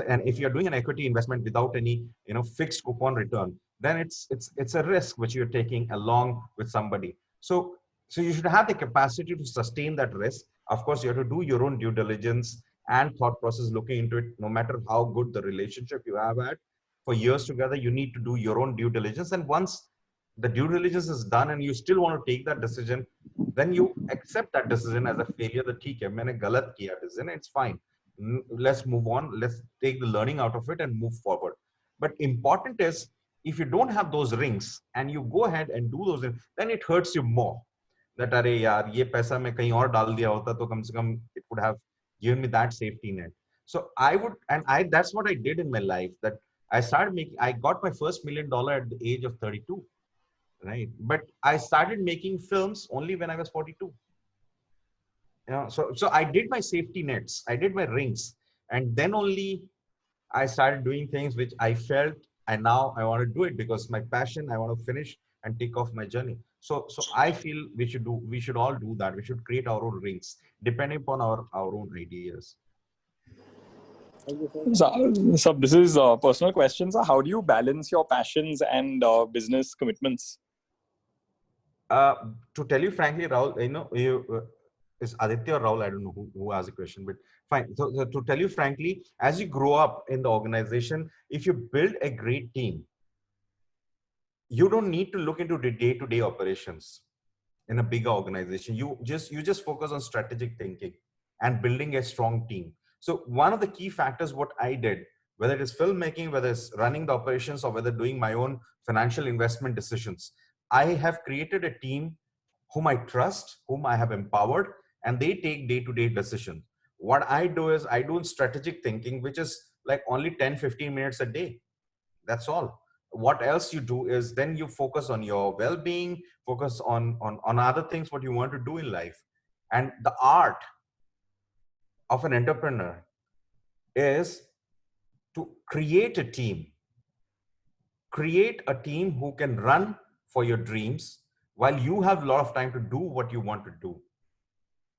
and if you're doing an equity investment without any fixed coupon return, then it's a risk which you're taking along with somebody. So you should have the capacity to sustain that risk. Of course, you have to do your own due diligence and thought process looking into it. No matter how good the relationship you have had for years together, you need to do your own due diligence. And once the due diligence is done and you still want to take that decision, then you accept that decision as a failure. That theek hai, maine galat kiya decision, it's fine. Let's move on. Let's take the learning out of it and move forward. But important is, if you don't have those rings and you go ahead and do those, then it hurts you more. That अरे यार ये पैसा मैं कहीं और डाल दिया होता तो कम से कम it would have given me that safety net. So I would, and that's what I did in my life. That I got my first $1 million at the age of 32, right? But I started making films only when I was 42. So I did my safety nets, I did my rings, and then only I started doing things which I felt, and now I want to do it because my passion. I want to finish and take off my journey. So I feel we should all do that. We should create our own rings depending upon our own ideas. So this is a personal question. So how do you balance your passions and business commitments? To tell you frankly, Rahul, is Aditya or Rahul? I don't know who asked the question, but fine. So to tell you frankly, as you grow up in the organization, if you build a great team, you don't need to look into the day-to-day operations in a bigger organization. You just focus on strategic thinking and building a strong team. So one of the key factors, what I did, whether it is filmmaking, whether it's running the operations, or whether doing my own financial investment decisions, I have created a team whom I trust, whom I have empowered, and they take day-to-day decisions. What I do is I do strategic thinking, which is like only 10-15 minutes a day. That's all. What else you do is then you focus on your well-being, focus on other things, what you want to do in life. And the art of an entrepreneur is to create a team who can run for your dreams while you have a lot of time to do what you want to do.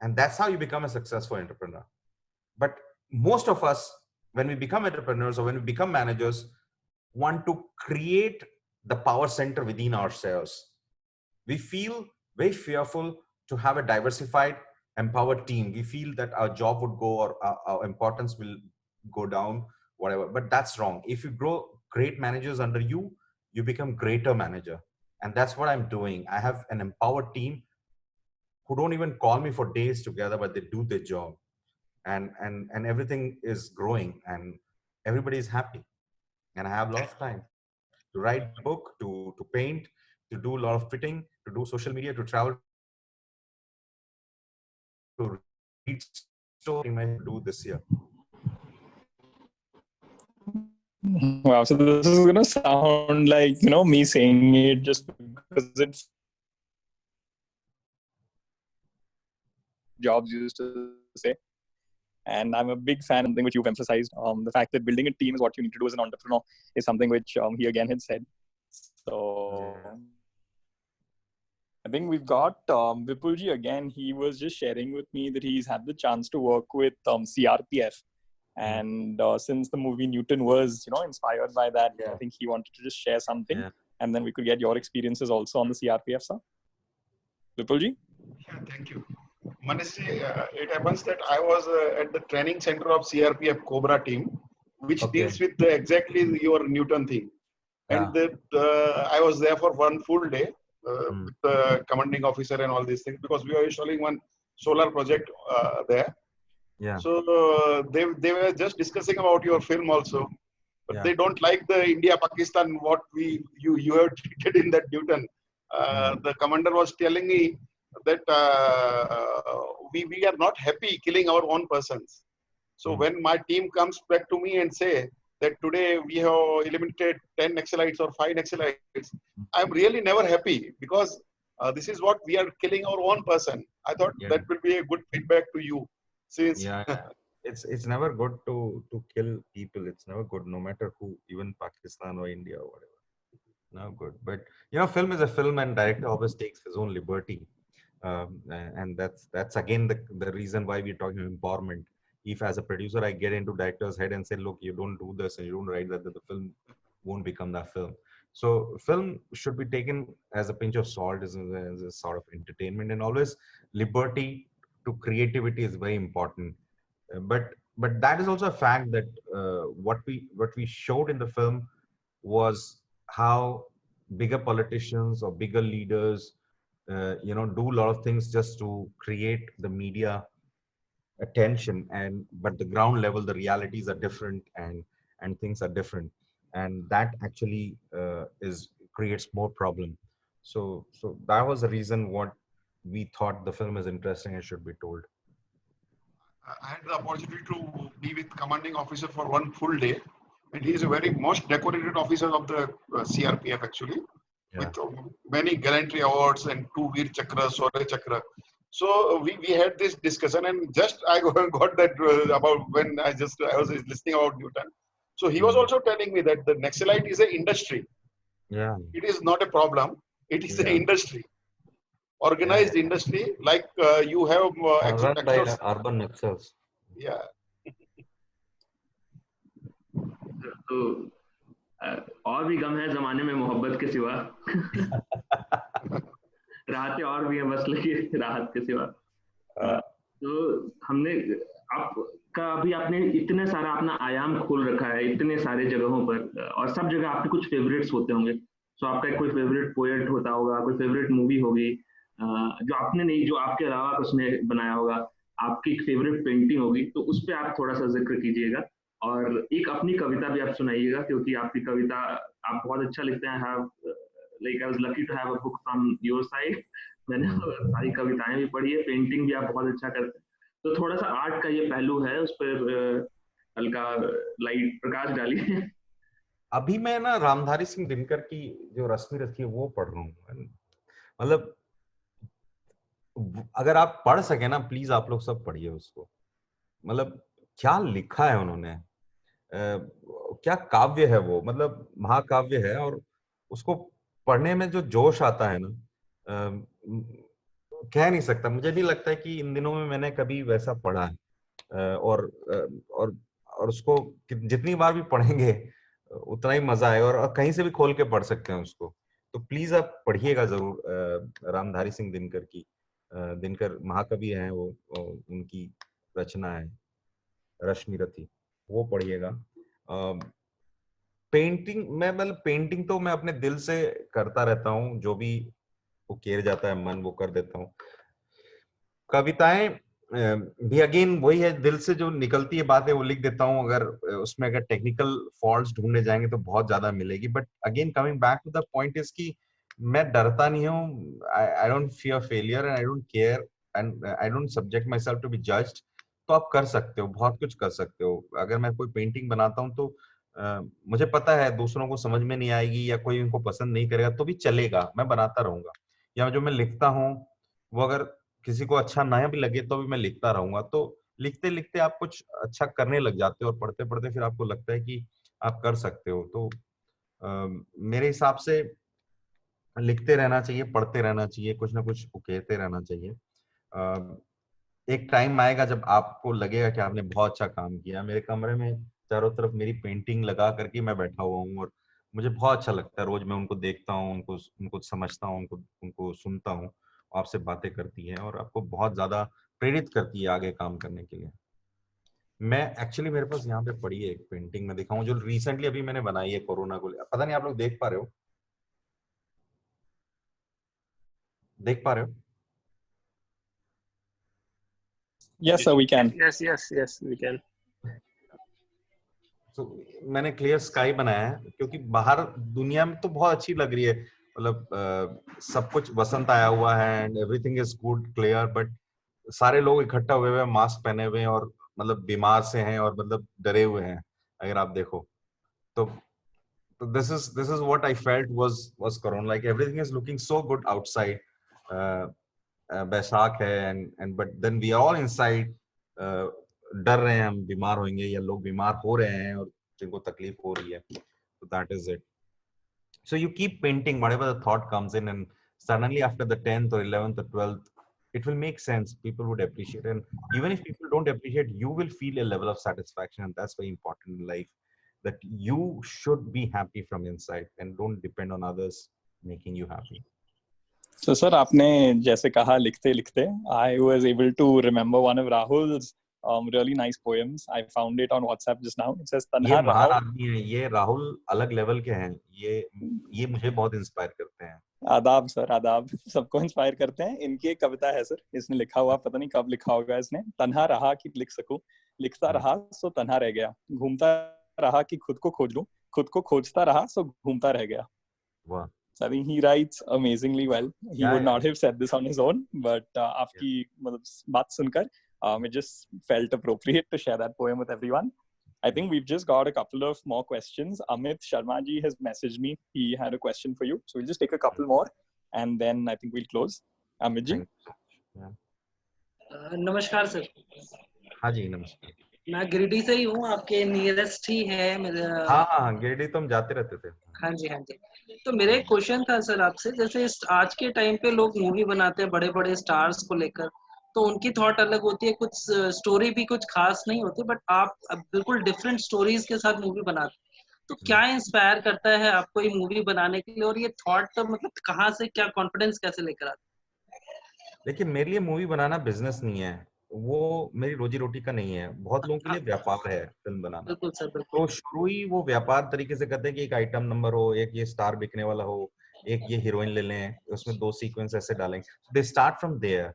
And that's how you become a successful entrepreneur. But most of us, when we become entrepreneurs or when we become managers, want to create the power center within ourselves. We feel very fearful to have a diversified, empowered team. We feel that our job would go, or our importance will go down, whatever. But that's wrong. If you grow great managers under you, you become greater manager. And that's what I'm doing. I have an empowered team who don't even call me for days together, but they do their job. And everything is growing and everybody is happy. And I have a lot of time to write book, to paint, to do a lot of fitting, to do social media, to travel, to read story, do this year. Wow, so this is gonna sound like, you know, me saying it just because it's Jobs used to say. And I'm a big fan of something which you've emphasized. The fact that building a team is what you need to do as an entrepreneur is something which he again had said. So I think we've got Vipulji again. He was just sharing with me that he's had the chance to work with CRPF. And since the movie Newton was, you know, inspired by that, I think he wanted to just share something. And then we could get your experiences also on the CRPF, sir. Vipulji? Yeah, thank you. Manishji, it happens that I was at the training center of CRPF Cobra team, which deals with exactly your Newton thing. And I was there for one full day with the commanding officer and all these things, because we were installing one solar project there. Yeah. So they were just discussing about your film also, but they don't like the India-Pakistan what you have treated in that Newton. The commander was telling me that we are not happy killing our own persons. So when my team comes back to me and say that today we have eliminated 10 Naxalites or 5 Naxalites, I'm really never happy, because this is what we are killing our own person. I thought that will be a good feedback to you. Since it's never good to kill people. It's never good, no matter who, even Pakistan or India or whatever. No good. But you know, film is a film, and director always takes his own liberty. And that's again the reason why we're talking empowerment. If as a producer I get into director's head and say, look, you don't do this and you don't write that, the film won't become that film. So film should be taken as a pinch of salt, as a sort of entertainment, and always liberty to creativity is very important. But that is also a fact that what we showed in the film was how bigger politicians or bigger leaders you know, do a lot of things just to create the media attention, but the ground level, the realities are different, and things are different, and that actually creates more problem. So that was the reason what we thought the film is interesting and should be told. I had the opportunity to be with commanding officer for one full day, and he is a very most decorated officer of the CRPF actually, with many gallantry awards and 2 Veer Chakra, Shaurya Chakra. So we had this discussion, and just I got that about when I was listening about Newton. So he was also telling me that the Naxalite is an industry. Yeah. It is not a problem. It is an industry. Organized industry, like you have run by urban Naxals. Yeah. तो और भी गम है जमाने में मोहब्बत के सिवा राहतें और भी हैं बस लेकिन राहत के सिवा। तो हमने आपका अभी आपने इतने सारा अपना आयाम खोल रखा है इतने सारे जगहों पर, और सब जगह आपके कुछ फेवरेट्स होते होंगे। तो आपका कोई फेवरेट पोएट होता होगा, कोई फेवरेट मूवी होगी जो आपने नहीं, जो आपके अलावा उसने बनाया होगा, आपकी फेवरेट पेंटिंग होगी, तो उस पर आप थोड़ा सा जिक्र कीजिएगा, और एक अपनी कविता भी आप सुनाइएगा, क्योंकि आपकी कविता आप बहुत अच्छा लिखते हैं। Like I was lucky to have a book from your side. मैंने सारी कविताएं भी पढ़ी है, पेंटिंग भी आप बहुत अच्छा करते हैं, तो थोड़ा सा आर्ट का ये पहलू है, उस पर हल्का लाइट प्रकाश डालिए। अभी मैं ना रामधारी सिंह दिनकर की जो रश्मि रथी है वो पढ़ रहा हूँ। मतलब अगर आप पढ़ सके ना, प्लीज आप लोग सब पढ़िए उसको। मतलब क्या लिखा है उन्होंने, क्या काव्य है वो, मतलब महाकाव्य है, और उसको पढ़ने में जो जोश आता है ना, कह नहीं सकता। मुझे नहीं लगता है कि इन दिनों में मैंने कभी वैसा पढ़ा है, और उसको जितनी बार भी पढ़ेंगे उतना ही मजा आएगा, और कहीं से भी खोल के पढ़ सकते हैं उसको। तो प्लीज आप पढ़िएगा जरूर रामधारी सिंह दिनकर की। दिनकर महाकवि हैं वो, उनकी रचना है रश्मि रथी, वो पढ़िएगा। पेंटिंग पेंटिंग तो मैं अपने दिल से करता रहता हूँ, जो भी वो केर जाता है मन वो कर देता हूँ। कविताएं भी अगेन वही है, दिल से जो निकलती है बातें वो लिख देता हूँ। अगर उसमें अगर टेक्निकल फॉल्ट्स ढूंढने जाएंगे तो बहुत ज्यादा मिलेगी, but again coming back to the point is कि मैं डरता नहीं हूँ। I don't fear failure and I don't care and I don't subject myself to be judged. तो आप कर सकते हो, बहुत कुछ कर सकते हो। अगर मैं कोई पेंटिंग बनाता हूँ तो मुझे पता है दूसरों को समझ में नहीं आएगी या कोई उनको पसंद नहीं करेगा तो भी चलेगा, मैं बनाता रहूंगा। या जो मैं लिखता हूँ वो अगर किसी को अच्छा ना भी लगे तो भी मैं लिखता रहूंगा। तो लिखते लिखते आप कुछ अच्छा करने लग जाते हो और पढ़ते पढ़ते फिर आपको लगता है कि आप कर सकते हो। तो मेरे हिसाब से लिखते रहना चाहिए, पढ़ते रहना चाहिए, कुछ ना कुछ उकेरते रहना चाहिए। एक टाइम आएगा जब आपको लगेगा कि आपने बहुत अच्छा काम किया। मेरे कमरे में चारों तरफ मेरी पेंटिंग लगा करके मैं बैठा हुआ हूँ और मुझे बहुत अच्छा लगता है। रोज मैं उनको देखता हूँ, उनको उनको समझता हूँ, उनको उनको सुनता हूँ। आपसे बातें करती है और आपको बहुत ज्यादा प्रेरित करती है आगे काम करने के लिए। मैं एक्चुअली मेरे पास यहाँ पे पड़ी है एक पेंटिंग, मैं दिखाऊं जो रिसेंटली अभी मैंने बनाई है कोरोना को। पता नहीं आप लोग देख पा रहे हो, देख पा रहे हो? Yes, sir, we can. Yes, we can. तो मैंने क्लियर स्काई बनाया है क्योंकि बाहर दुनिया में तो बहुत अच्छी लग रही है, मतलब सब कुछ वसंत आया हुआ है and everything is good clear, but सारे लोग इकट्ठा हुए हुए, मास्क पहने हुए हैं और मतलब बीमार से हैं और मतलब डरे हुए हैं अगर आप देखो तो this is what I felt was corona, like everything is looking so good outside. बैसाख है and but then we are all inside, डर रहे हैं हम बीमार होंगे या लोग बीमार हो रहे हैं और जिनको तकलीफ हो रही है. So that is it. So you keep painting whatever the thought comes in, and suddenly after the 10th or 11th or 12th it will make sense, people would appreciate, and even if people don't appreciate, you will feel a level of satisfaction, and that's very important in life, that you should be happy from inside and don't depend on others making you happy. So sir, आपने जैसे कहा लिखते लिखते, I was able to remember one of Rahul's really nice poems. I found it on WhatsApp just now. It says ये तन्हा महान रहा. आदमी है, ये राहुल अलग लेवल के हैं, ये मुझे बहुत इंस्पायर करते हैं. आदाब सर, आदाब. सबको इंस्पायर करते हैं. इनकी एक कविता है सर, इसने लिखा हुआ, पता नहीं कब लिखा होगा इसने. तन्हा रहा कि लिख सकूं, लिखता रहा सो तन्हा रह गया, घूमता रहा कि खुद को खोज लूं, खुद को खोजता रहा सो घूमता रह गया. वाह. So I think he writes amazingly well. He would not have said this on his own, but आपकी मतलब बात सुनकर it just felt appropriate to share that poem with everyone. I think we've just got a couple of more questions. Amit Sharma ji has messaged me. He had a question for you. So we'll just take a couple more and then I think we'll close. Amit ji. नमस्कार sir. हाँ जी नमस्कार. मैं गिरिडीह से ही हूँ, आपके nearest ही है मेरे. हाँ गिरिडीह तो हम जाते रहते थे. हाँ जी. तो मेरा एक क्वेश्चन था सर आपसे, जैसे आज के टाइम पे लोग मूवी बनाते हैं बड़े बड़े स्टार्स को लेकर, तो उनकी थॉट अलग होती है, कुछ स्टोरी भी कुछ खास नहीं होती, बट आप बिल्कुल डिफरेंट स्टोरीज के साथ मूवी बनाते हैं. तो क्या इंस्पायर करता है आपको ये मूवी बनाने के लिए, और ये थॉट तो मतलब कहाँ से, क्या कॉन्फिडेंस कैसे लेकर आते? लेकिन मेरे लिए मूवी बनाना बिजनेस नहीं है, वो मेरी रोजी रोटी का नहीं है. बहुत लोगों के लिए व्यापार है फिल्म बनाना. बिल्कुल सर, बिल्कुल. तो शुरू ही वो व्यापार तरीके से करते हैं कि एक आइटम नंबर हो, एक ये स्टार बिकने वाला हो, एक ये हीरोइन ले लें, उसमें 2 सीक्वेंस ऐसे डालेंगे. They start from there.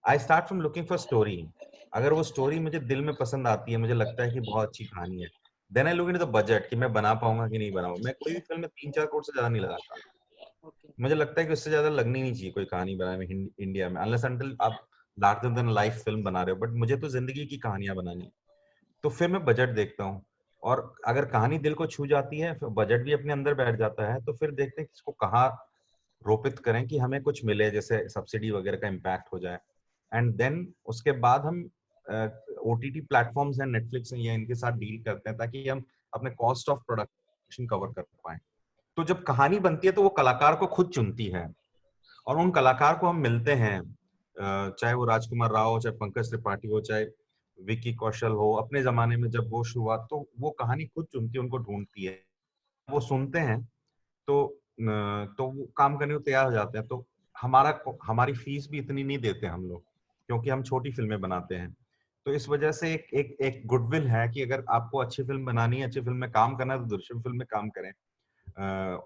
I start from looking for story. अगर वो स्टोरी मुझे दिल में पसंद आती है, मुझे लगता है कि बहुत अच्छी कहानी है, then I look into the budget कि मैं बना पाऊंगा कि नहीं बनाऊंगा. मैं कोई भी फिल्म में 3-4 करोड़ से ज्यादा नहीं लगाता. मुझे लगता है कि उससे ज्यादा लगनी नहीं चाहिए कोई कहानी बनाने में इंडिया में, अनलेस अनटिल आप लार्जर देन लाइफ फिल्म बना रहे हो. बट मुझे तो जिंदगी की कहानियां बनानी. तो फिर मैं बजट देखता हूँ, और अगर कहानी दिल को छू जाती है, फिर बजट भी अपने अंदर बैठ जाता है, तो फिर देखते हैं कि इसको कहाँ रोपित करें कि हमें कुछ मिले, जैसे सब्सिडी वगैरह का इम्पैक्ट हो जाए. एंड देन उसके बाद हम ओटीटी प्लेटफॉर्म्स हैं, नेटफ्लिक्स हैं, या इनके साथ डील करते हैं ताकि हम अपने कॉस्ट ऑफ प्रोडक्शन कवर कर पाए. तो जब कहानी बनती है तो वो कलाकार को खुद चुनती है, और उन कलाकार को हम मिलते हैं, चाहे वो राजकुमार राव हो, चाहे पंकज त्रिपाठी हो, चाहे विकी कौशल हो. अपने जमाने में जब वो शुरुआत, तो वो कहानी खुद चुनती है, उनको ढूंढती है, वो सुनते हैं, तो वो काम करने को तैयार हो जाते हैं. तो हमारी फीस भी इतनी नहीं देते हम लोग, क्योंकि हम छोटी फिल्में बनाते हैं. तो इस वजह से एक गुडविल है कि अगर आपको अच्छी फिल्म बनानी है, अच्छी फिल्म में काम करना है, तो दूरदर्शन फिल्म में काम करें.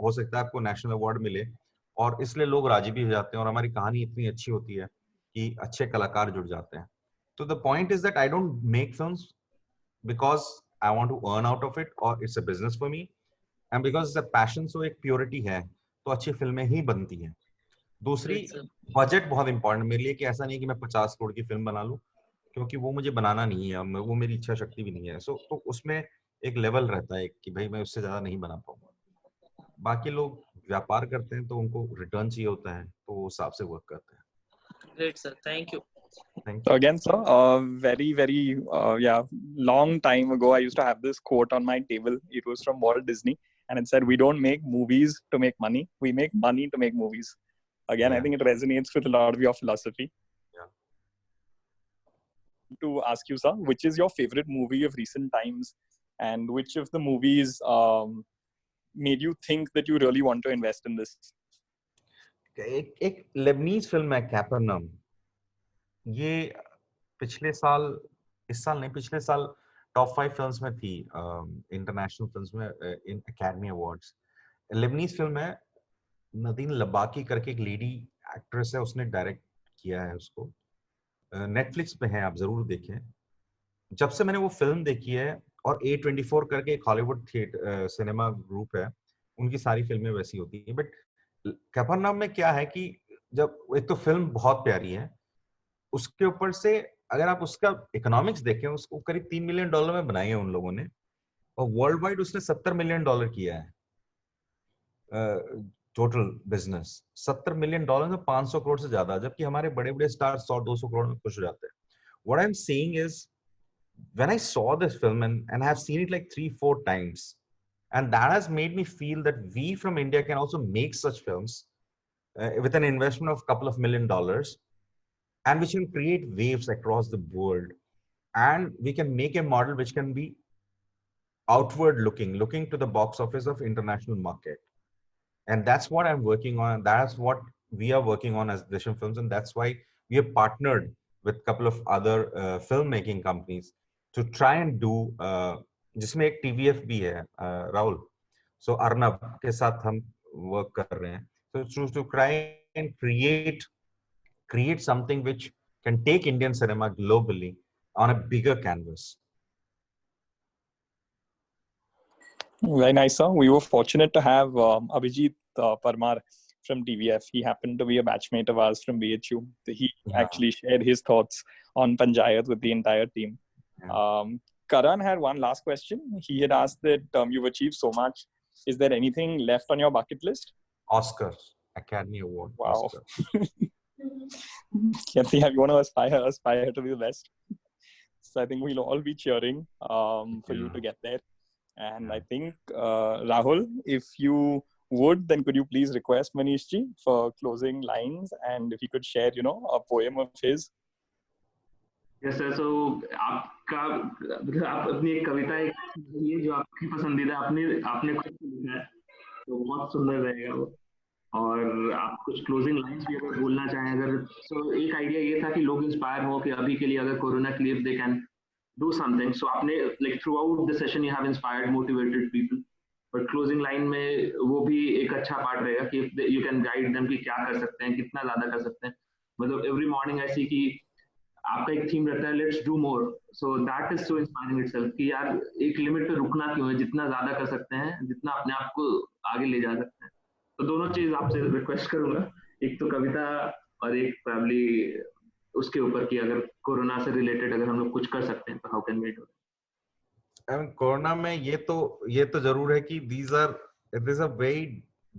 हो सकता है आपको नेशनल अवार्ड मिले, और इसलिए लोग राजी भी हो जाते हैं, और हमारी कहानी इतनी अच्छी होती है कि अच्छे कलाकार जुड़ जाते हैं. So the point is that I don't make films because I want to earn out of it, or it's a business for me, and because it's a passion. So एक purity है, तो अच्छी फिल्में ही बनती हैं. दूसरी, बजट बहुत important मेरे लिए, कि ऐसा नहीं कि मैं 50 करोड़ की फिल्म बना लूं, क्योंकि वो मुझे बनाना नहीं है, वो मेरी इच्छा शक्ति भी नहीं है. तो उसमें एक लेवल रहता है कि भाई मैं उससे ज्यादा नहीं बना पाऊंगा। बाकी लोग व्यापार करते हैं तो उनको रिटर्न चाहिए होता है, तो वो हिसाब से वर्क करते हैं। Great, sir. Thank you. So again, sir, very yeah, long time ago, I used to have this quote on my table. It was from Walt Disney, and it said, "We don't make movies to make money. We make money to make movies." Again, I think it resonates with a lot of your philosophy. Yeah. To ask you, sir, which is your favorite movie of recent times, and which of the movies made you think that you really want to invest in this? एक Lebanese film है कैपरनम। ये पिछले साल, इस साल नहीं, पिछले साल टॉप 5 फिल्म्स में थी इंटरनेशनल फिल्म्स में इन एकेडमी अवार्ड्स। लेबनीज फिल्म है, नदीन लबाकी करके एक लेडी एक्ट्रेस है, उसने डायरेक्ट किया है उसको। नेटफ्लिक्स पे है, आप जरूर देखें। जब से मैंने वो फिल्म देखी है, और A24 करके एक हॉलीवुड थिएटर सिनेमा ग्रुप है, उनकी सारी फिल्में वैसी होती है। बट कैपरनम में क्या है कि जब एक तो फिल्म बहुत प्यारी है, उसके ऊपर से अगर आप उसका इकोनॉमिक्स देखें, उसको करीब $3 मिलियन में बनाई है उन लोगों ने, और वर्ल्ड वाइड उसने $70 मिलियन किया है टोटल बिजनेस। $70 मिलियन में 500 करोड़ से ज्यादा, जबकि हमारे बड़े बड़े स्टार 100-200 करोड़ में खुश हो जाते हैं। What I'm saying is, when I saw this film and I have seen it like 3-4 times, and that has made me feel that we from India can also make such films with an investment of a couple of $1 million, and which can create waves across the world, and we can make a model which can be outward looking to the box office of international market. And that's what I'm working on. That's what we are working on as Drishyam Films, and that's why we have partnered with a couple of other filmmaking companies to try and do जिसमें एक TVF भी है, Rahul, so Arnab के साथ हम work कर रहे हैं, so to try and create something which can take Indian cinema globally on a bigger canvas. Very nice, sir. We were fortunate to have Abhijit Parmar from TVF. He happened to be a batchmate of ours from BHU. He actually shared his thoughts on Panchayat with the entire team. Karan had one last question. He had asked that you've achieved so much. Is there anything left on your bucket list? Oscars, Academy Award. Wow. Yeah, you want to aspire to be the best. So I think we'll all be cheering for you to get there. And I think, Rahul, if you would, then could you please request Manishji for closing lines, and if he could share, a poem of his. Yes, sir. So, आप अपनी एक कविता ये जो आपकी पसंदीदा आपने खुद लिखा है, तो बहुत सुंदर रहेगा वो। और आप कुछ क्लोजिंग लाइंस भी अगर बोलना चाहें, अगर तो एक आइडिया ये था कि लोग इंस्पायर हो कि अभी के लिए अगर कोरोना के लिए they can do something. So आपने like throughout the session you have inspired, motivated people. But closing line में वो भी एक अच्छा पार्ट रहेगा कि you can guide them कि क्या कर सकते हैं, कितना ज़्यादा कर सकते हैं। मतलब every morning ऐसी कि आपका एक थीम रहता है let's do more. So that is so inspiring itself कि यार एक लिमिट पे रुकना क्यों है, जितना ज़्यादा कर सकते हैं, जितना अपने आप को आगे ले जा सकते हैं। तो दोनों चीज़ आपसे रिक्वेस्ट करूँगा, एक तो कविता और एक probably उसके ऊपर कि अगर कोरोना से रिलेटेड अगर हम लोग कुछ कर सकते हैं तो how can we do it. Corona में ये तो जरूर है कि it is a very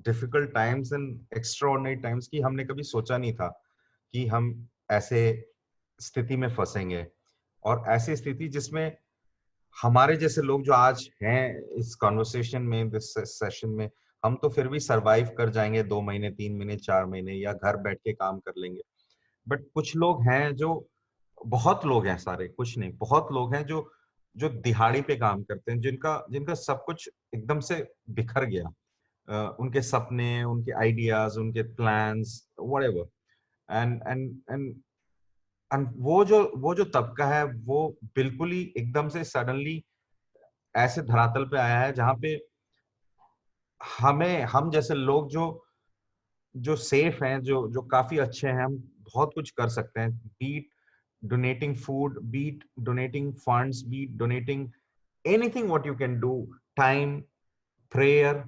difficult times and extraordinary times कि हमने कभी सोचा नहीं था कि हम ऐसे स्थिति में फंसेंगे, और ऐसी स्थिति जिसमें हमारे जैसे लोग जो आज हैं इस कॉन्वर्सेशन में, इस सेशन में, हम तो फिर भी सरवाइव कर जाएंगे 2 महीने, 3 महीने, 4 महीने, या घर बैठ के काम कर लेंगे। बट कुछ लोग हैं जो, बहुत लोग हैं, सारे कुछ नहीं, बहुत लोग हैं जो दिहाड़ी पे काम करते हैं, जिनका सब कुछ एकदम से बिखर गया, उनके सपने, उनके आइडियाज, उनके प्लान्स, व्हाटएवर, एंड वो जो तबका है वो बिल्कुल ही एकदम से सडनली ऐसे धरातल पे आया है जहां पे हम जैसे लोग जो सेफ हैं, जो काफी अच्छे हैं, हम बहुत कुछ कर सकते हैं, be it donating food, be it donating funds, be it donating anything what you can do, time, prayer,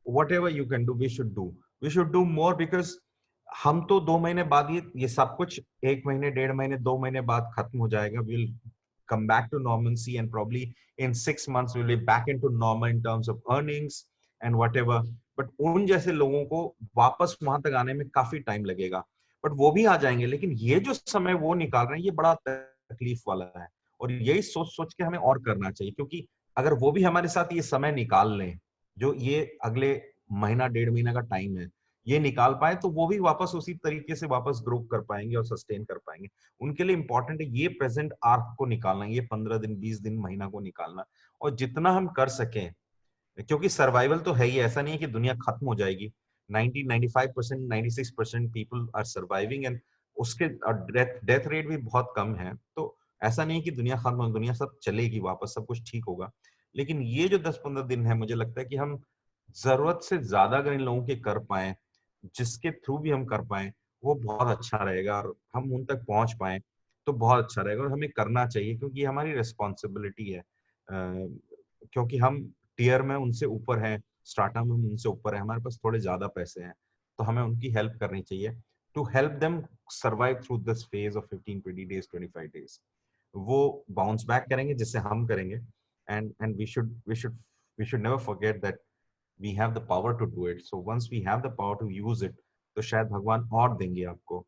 whatever you can do, we should do more, because हम तो 2 महीने बाद ये सब कुछ 1 महीने, 1.5 महीने, 2 महीने बाद खत्म हो जाएगा। come back to normalcy, and probably in 6 months we'll be back into normal in terms of earnings and whatever. But उन जैसे लोगों को वापस वहां तक आने में काफी टाइम लगेगा, बट वो भी आ जाएंगे। लेकिन ये जो समय वो निकाल रहे हैं, ये बड़ा तकलीफ वाला है, और यही सोच सोच के हमें और करना चाहिए, क्योंकि अगर वो भी हमारे साथ ये समय निकाल लें, जो ये अगले महीना 1.5 महीना का टाइम है, ये निकाल पाए, तो वो भी वापस उसी तरीके से वापस ग्रो कर पाएंगे और सस्टेन कर पाएंगे। उनके लिए इंपॉर्टेंट है ये प्रेजेंट आर्क को निकालना, ये 15 दिन 20 दिन महीना को निकालना, और जितना हम कर सकें, क्योंकि सर्वाइवल तो है ही, ऐसा नहीं है कि दुनिया खत्म हो जाएगी। 95% 96% पीपल आर सर्वाइविंग, एंड उसके डेथ रेट भी बहुत कम है। तो ऐसा नहीं है कि दुनिया खत्म हो, दुनिया सब चलेगी वापस, सब कुछ ठीक होगा। लेकिन ये जो 10-15 दिन है, मुझे लगता है कि हम जरूरत से ज्यादा अगर इन लोगों के कर पाए, जिसके थ्रू भी हम कर पाए, वो बहुत अच्छा रहेगा, और हम उन तक पहुंच पाए तो बहुत अच्छा रहेगा। और हमें करना चाहिए, क्योंकि ये हमारी रिस्पॉन्सिबिलिटी है, क्योंकि हम टीयर में उनसे ऊपर हैं, स्टार्टअप में उनसे ऊपर है, हमारे पास थोड़े ज्यादा पैसे हैं, तो हमें उनकी हेल्प करनी चाहिए, to help them survive through this phase of 15-20 days 25 days। वो बाउंस बैक करेंगे जिससे हम करेंगे, and we should never forget that we have the power to do it. So once we have the power to use it, तो शायद भगवान और देंगे आपको,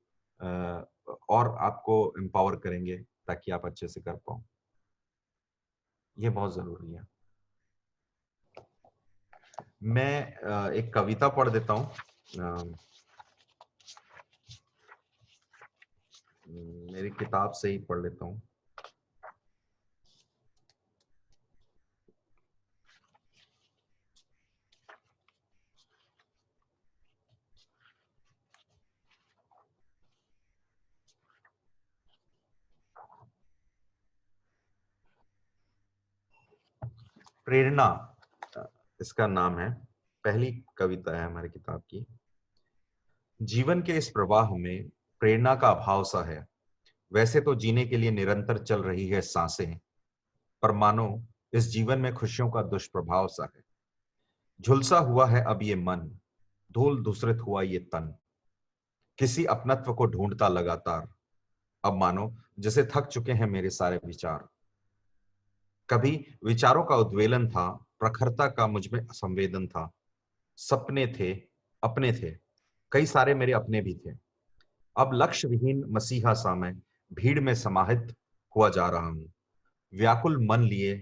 और आपको एम्पावर करेंगे ताकि आप अच्छे से कर पाओ। ये बहुत जरूरी है। मैं एक कविता पढ़ देता हूँ, मेरी किताब से ही पढ़ लेता हूँ। प्रेरणा इसका नाम है, पहली कविता है हमारी किताब की। जीवन के इस प्रवाह में प्रेरणा का अभाव सा है, वैसे तो जीने के लिए निरंतर चल रही है सांसें, पर मानो इस जीवन में खुशियों का दुष्प्रभाव सा है। झुलसा हुआ है अब ये मन, धूल धूसरित हुआ ये तन, किसी अपनत्व को ढूंढता लगातार, अब मानो जैसे थक चुके हैं मेरे सारे विचार। कभी विचारों का उद्वेलन था, प्रखरता का मुझमें संवेदन था, सपने थे, अपने थे, कई सारे मेरे अपने भी थे। अब लक्ष्य विहीन मसीहा सा मैं भीड़ में समाहित हुआ जा रहा हूं, व्याकुल मन लिए,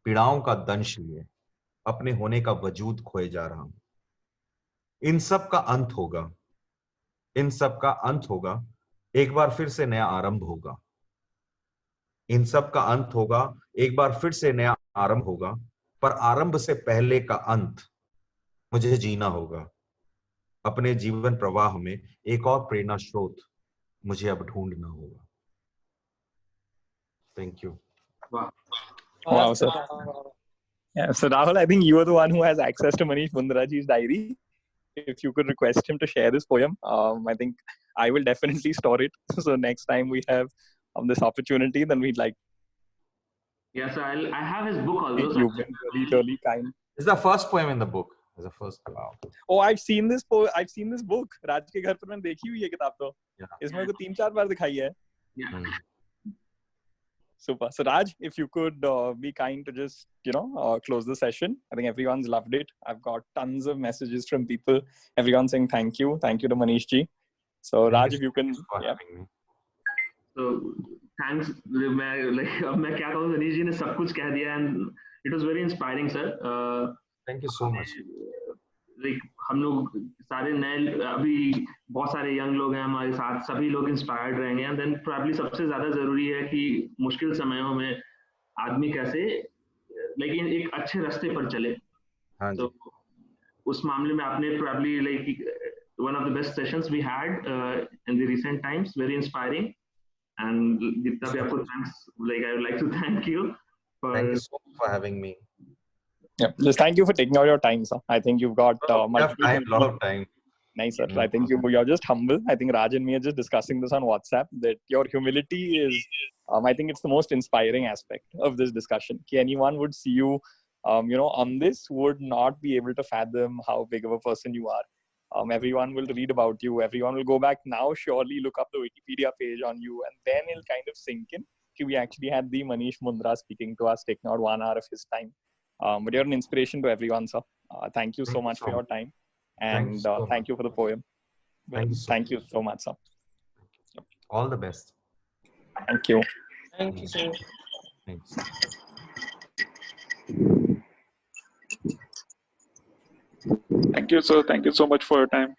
पीड़ाओं का दंश लिए, अपने होने का वजूद खोए जा रहा हूं। इन सब का अंत होगा, इन सब का अंत होगा, एक बार फिर से नया आरंभ होगा। इन सब का अंत होगा, एक बार फिर से नया आरंभ होगा, पर आरंभ से पहले का अंत मुझे जीना होगा। अपने जीवन प्रवाह में एक और प्रेरणा स्रोत मुझे अब ढूंढना होगा। Thank you. Wow, sir. Yeah, so Rahul, I think you are the one who has access to Manish Mundaraji's diary. If you could request him to share this poem, I think I will definitely store it. So next time we have this opportunity, then we'd like. Yeah, so I have his book also. You've been really kind. It's the first poem in the book. It's the first. Wow. Oh, I've seen this book. राज के घर पर मैंने देखी हुई है किताब तो. इसमें को 3-4 बार दिखाई है. Yeah. Super. So Raj, if you could be kind to just, close the session. I think everyone's loved it. I've got tons of messages from people. Everyone saying thank you to Manish ji. So Raj, if you can. Yeah. So thanks. अब मैं क्या कहूँ, मनीष जी ने सब कुछ कह दिया, and it was very inspiring, sir. Thank you so much. हम लोग सारे नए, अभी बहुत सारे यंग लोग हैं हमारे साथ, सभी लोग इंस्पायर्ड रहेंगे, एंड देन प्रॉब्ली सबसे ज्यादा जरूरी है कि मुश्किल समयों में आदमी कैसे लेकिन एक अच्छे रास्ते पर चले। तो उस मामले में आपने probably one of the best sessions we had in the recent times, very inspiring, and जितना भी आपको thanks, I would like to thank you so much for having me. Yeah, just thank you for taking out your time, sir. I think you've got much time, lot of time. Nice, sir. I think you're just humble. I think Raj and me are just discussing this on WhatsApp, that your humility is, I think it's the most inspiring aspect of this discussion. Anyone would see you, on this would not be able to fathom how big of a person you are. Everyone will read about you. Everyone will go back now, surely look up the Wikipedia page on you, and then it'll kind of sink in. we actually had the Manish Mundra speaking to us, taking out 1 hour of his time. But you're an inspiration to everyone, sir. Thank you so much for your time. And thank you for the poem. Thank you so much, sir. All the best. Thank you. Thank you, sir. Thanks. Thank you, sir. Thank you so much for your time.